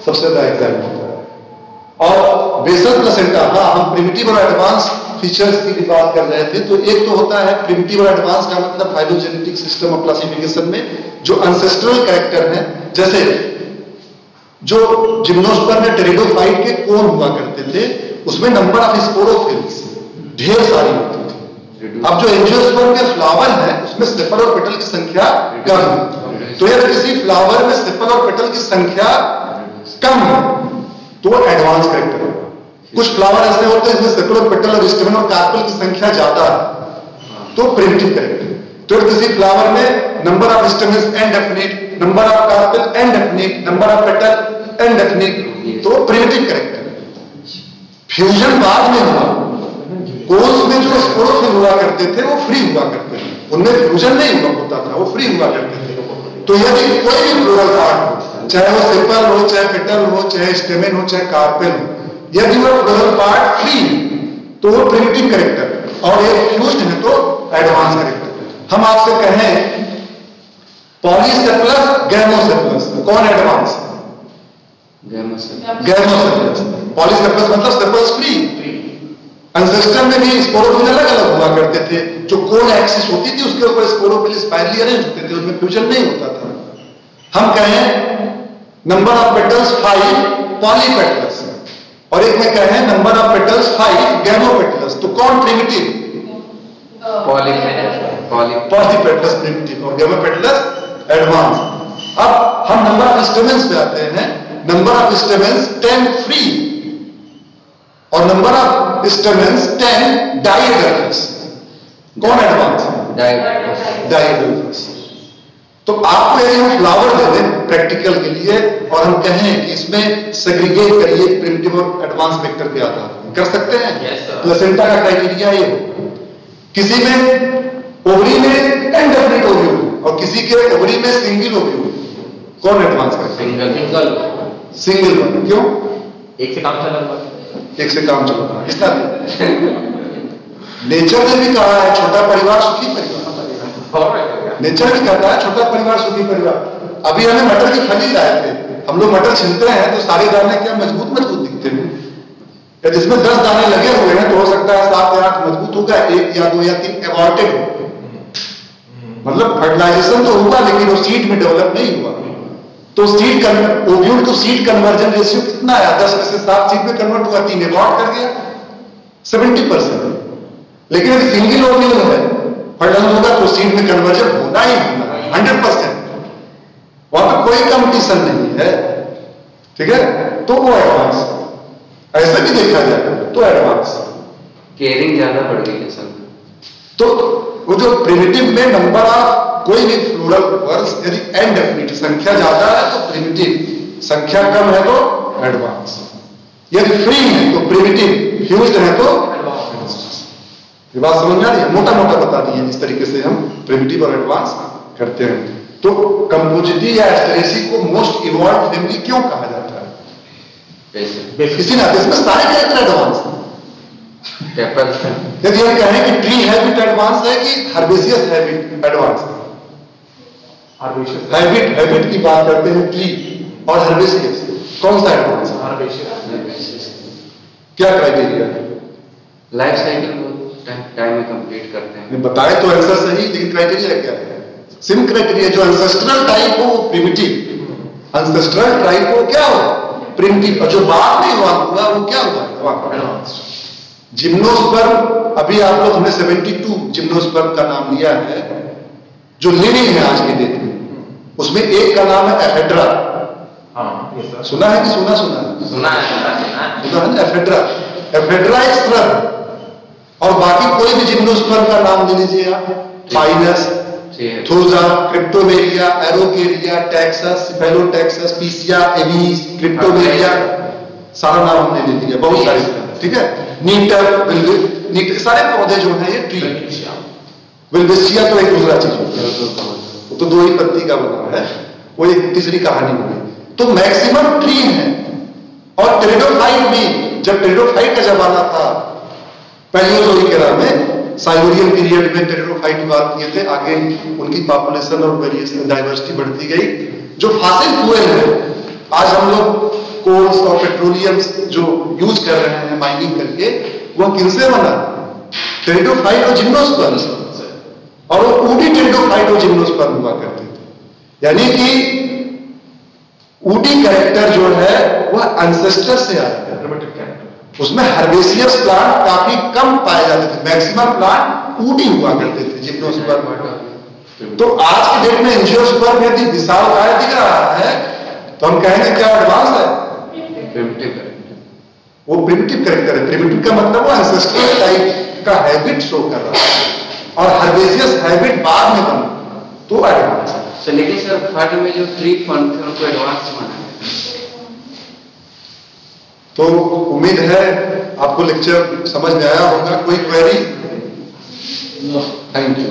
सबसे ज्यादा एग्जैक्ट होता है। और बेसल प्लेसेंटा, हाँ हम प्रिमिटिव और एडवांस फीचर्स की भी बात कर रहे थे। तो एक तो होता है प्रिमिटिव और एडवांस का मतलब फाइलोजेनेटिक सिस्टम ऑफ क्लासिफिकेशन में जो एंसेस्ट्रल कैरेक्टर है, जैसे जो जिम्नोस्पर्म में टेरिडोफाइट के कोन हुआ करते थे उसमें नंबर ऑफ स्पोरोफिल्स ढेर सारी होती थी। अब जो एंजियोस्पर्म के फ्लावर है उसमें सेपल और पेटल की संख्या कम है। तो यदि किसी फ्लावर में सेपल और पेटल की संख्या कम है तो वो एडवांस कैरेक्टर होगा। कुछ फ्लावर ऐसे होते हैं जिसमें सेपल और पेटल और स्टेमन और कार्पेल की संख्या ज्यादा है तो प्रिमिटिव कैरेक्टर। तो किसी फ्लावर में number of stamens indefinite, number of carpel indefinite, number of petal indefinite, तो प्रिमिटिव कैरेक्टर। फ्यूजन बाद में हुआ, कोन्स में जो स्पोरोफिल हुआ करते थे वो फ्री हुआ करते थे, उनमें फ्यूजन नहीं हुआ होता था, वो फ्री हुआ करते थे। तो यदि कोई भी फ्लोरल पार्ट हो, चाहे वो सेपल हो, चाहे पेटल हो, चाहे स्टेमन हो, चाहे कार्पेल हो, यदि वो फ्लोरल पार्ट फ्री तो वो प्रिमिटिव कैरेक्टर और ये फ्यूज्ड है तो एडवांस कैरेक्टर। हम आपसे कहें पॉलीसेप्लस गैमोसेप्लस, कौन एडवांस? गैमोसेप्लस। पॉलीसेप्लस मतलब सेपल्स फ्री। एंसेस्टर में भी स्पोरोफिल अलग अलग हुआ करते थे, जो कोन एक्सिस होती थी उसके ऊपर स्पोरोफिल स्पाइरली अरेंज होते थे, उसमें फ्यूजन नहीं होता था। हम कहें नंबर ऑफ पेटल्स 5 पॉलीपेटलस और एक में कहें नंबर ऑफ पेटल्स 5 गैमोपेटलस, तो कौन प्रिमिटिव? पॉलीपेटलस प्रिमिटिव और गैमोपेटलस एडवांस। अब हम नंबर ऑफ स्टेमेंस पे आते हैं। नंबर ऑफ स्टेमेंस 10 फ्री और नंबर ऑफ स्टेमेंस 10 डाइएडल्स, कौन एडवांस? डाइएडल्स। तो आपको यदि हम फ्लावर दे दें प्रैक्टिकल के लिए और हम कहें कि इसमें सेग्रीगेट करिए प्रिमिटिव और एडवांस वेक्टर के आधार पर, कर सकते हैं? प्लेसेंटा का क्राइटेरिया ये हो, किसी में ओवरी में इनडेफिनिट ओव्यूल और किसी के ओवरी में सिंगल ओव्यूल, कौन एडवांस करेगा? सिंगल। क्यों? एक से काम चला, एक से काम चला। इसका नेचर ने भी कहा है छोटा परिवार सुखी परिवार, नेचर भी कहता है छोटा परिवार सुखी परिवार। अभी हमें मटर की फली लाए थे, हम लोग मटर छिलते हैं तो सारे दाने क्या मजबूत मजबूत दिखते हैं, जिसमें 10 दाने लगे हुए हैं तो हो सकता है 7 या 8 मजबूत होगा, 1 या 2 या 3 एबॉर्टेड हो, मतलब फर्टिलाइजेशन तो हुआ लेकिन वो सीड में डेवलप नहीं हुआ। तो seed ovule to seed conversion ratio कितना आया? 10 में से 7 सीड में कन्वर्ट हुआ, 3 एबॉर्ट कर गया, 70%। लेकिन अगर सिंगल ओव्यूल है फर्टिलाइजेशन होगा तो सीड में कन्वर्जन होना ही होना 100%, वहां पर कोई कंपटीशन नहीं है। ठीक है, तो वो एडवांस, ऐसा भी देखा जाए तो एडवांस। केयरिंग ज्यादा बढ़ गई है सर। तो वो जो प्रिमिटिव में नंबर ऑफ कोई भी फ्लोरल वर्ड्स यदि इनडेफिनिट संख्या ज्यादा है तो प्रिमिटिव, संख्या कम है तो एडवांस। यदि फ्री है तो प्रिमिटिव, फ्यूज्ड है तो ये बात समझ में आ रही है? मोटा मोटा बता दिए जिस तरीके से हम प्रिमिटिव और एडवांस करते हैं। तो कंपोजिटी या एस्टरेसी को मोस्ट इवॉल्व फैमिली क्यों कहा जाता है? इसी नाते इसमें सारे कैरेक्टर एडवांस हैं। यदि हम कहें कि ट्री हैबिट एडवांस है कि हर्बेसियस हैबिट एडवांस है? हैबिट की बात करते हैं ट्री और हर्बेसियस, कौन सा एडवांस है? क्या क्राइटेरिया है? लाइफ साइकिल को टाइम में कंप्लीट करते हैं। बताए तो आंसर सही, लेकिन क्राइटेरिया क्या है? SIM criteria. जो एंसेस्ट्रल टाइप हो वो प्रिमिटिव, एंसेस्ट्रल टाइप हो क्या हो? प्रिमिटिव। और जो बाद में हुआ वो क्या हुआ? एडवांस। जिम्नोस्पर्म, अभी आप लोग हमने 72 जिम्नोस्पर्म का नाम लिया है जो लिविंग है आज की डेट में, उसमें एक का नाम है एफेड्रा। सुना है कि सुना है एफेड्रा। एफेड्रा एक स्पर्म, और बाकी कोई भी जिम्नोस्पर्म का नाम ले लीजिए आप, Pinus, Thuja, Cryptomeria, Araucaria, Taxus, Cephalotaxus, Picea, Abies, Cryptomeria, सारा नाम हमने ले लिया, बहुत सारे, ठीक है। नीटर, सारे पौधे जो है ये ट्री। विल्विशिया तो एक दूसरा चीज होता है, तो दो ही पत्ती का बना है, वो एक तीसरी कहानी हो गई। तो मैक्सिमम ट्री है। और टेरिडोफाइट भी, जब टेरिडोफाइट का जमाना था पैलियोजोइक एरा में, साइबेरियन पीरियड में टेरिडोफाइट की बात किए थे, आगे उनकी पॉपुलेशन और वेरिएशन डाइवर्सिटी बढ़ती गई। जो फॉसिल फ्यूल है, आज हम लोग कोल्स और पेट्रोलियम जो यूज कर रहे हैं माइनिंग करके, वो किनसे बना? टेरिडोफाइट और जिम्नोस्पर्म से। और वो ऊडी टेरिडोफाइट और जिम्नोस्पर्म हुआ करते थे। यानी कि ऊडी कैरेक्टर जो है वह एंसेस्टर से आया है। उसमें हर्बेसियस प्लांट काफी कम पाए जाते थे, मैक्सिमम प्लांट ऊडी हुआ करते थे जिम्नोस्पर्म। तो आज की डेट में एंजियोस्पर्म यदि विशालकाय दिख रहा है तो हम कहेंगे क्या एडवांस है? वो प्रिमिटिव कैरेक्टर है। प्रिमिटिव का मतलब वो एंसेस्ट्रल टाइप का हैबिट शो कर रहा है, और हर्बेसियस हैबिट बाद में बना तो एडवांस है। लेकिन सर फर्ड में जो ट्री फंड थे उनको एडवांस माना है। तो उम्मीद है आपको लेक्चर समझ में आया होगा। कोई क्वेरी? Thank you.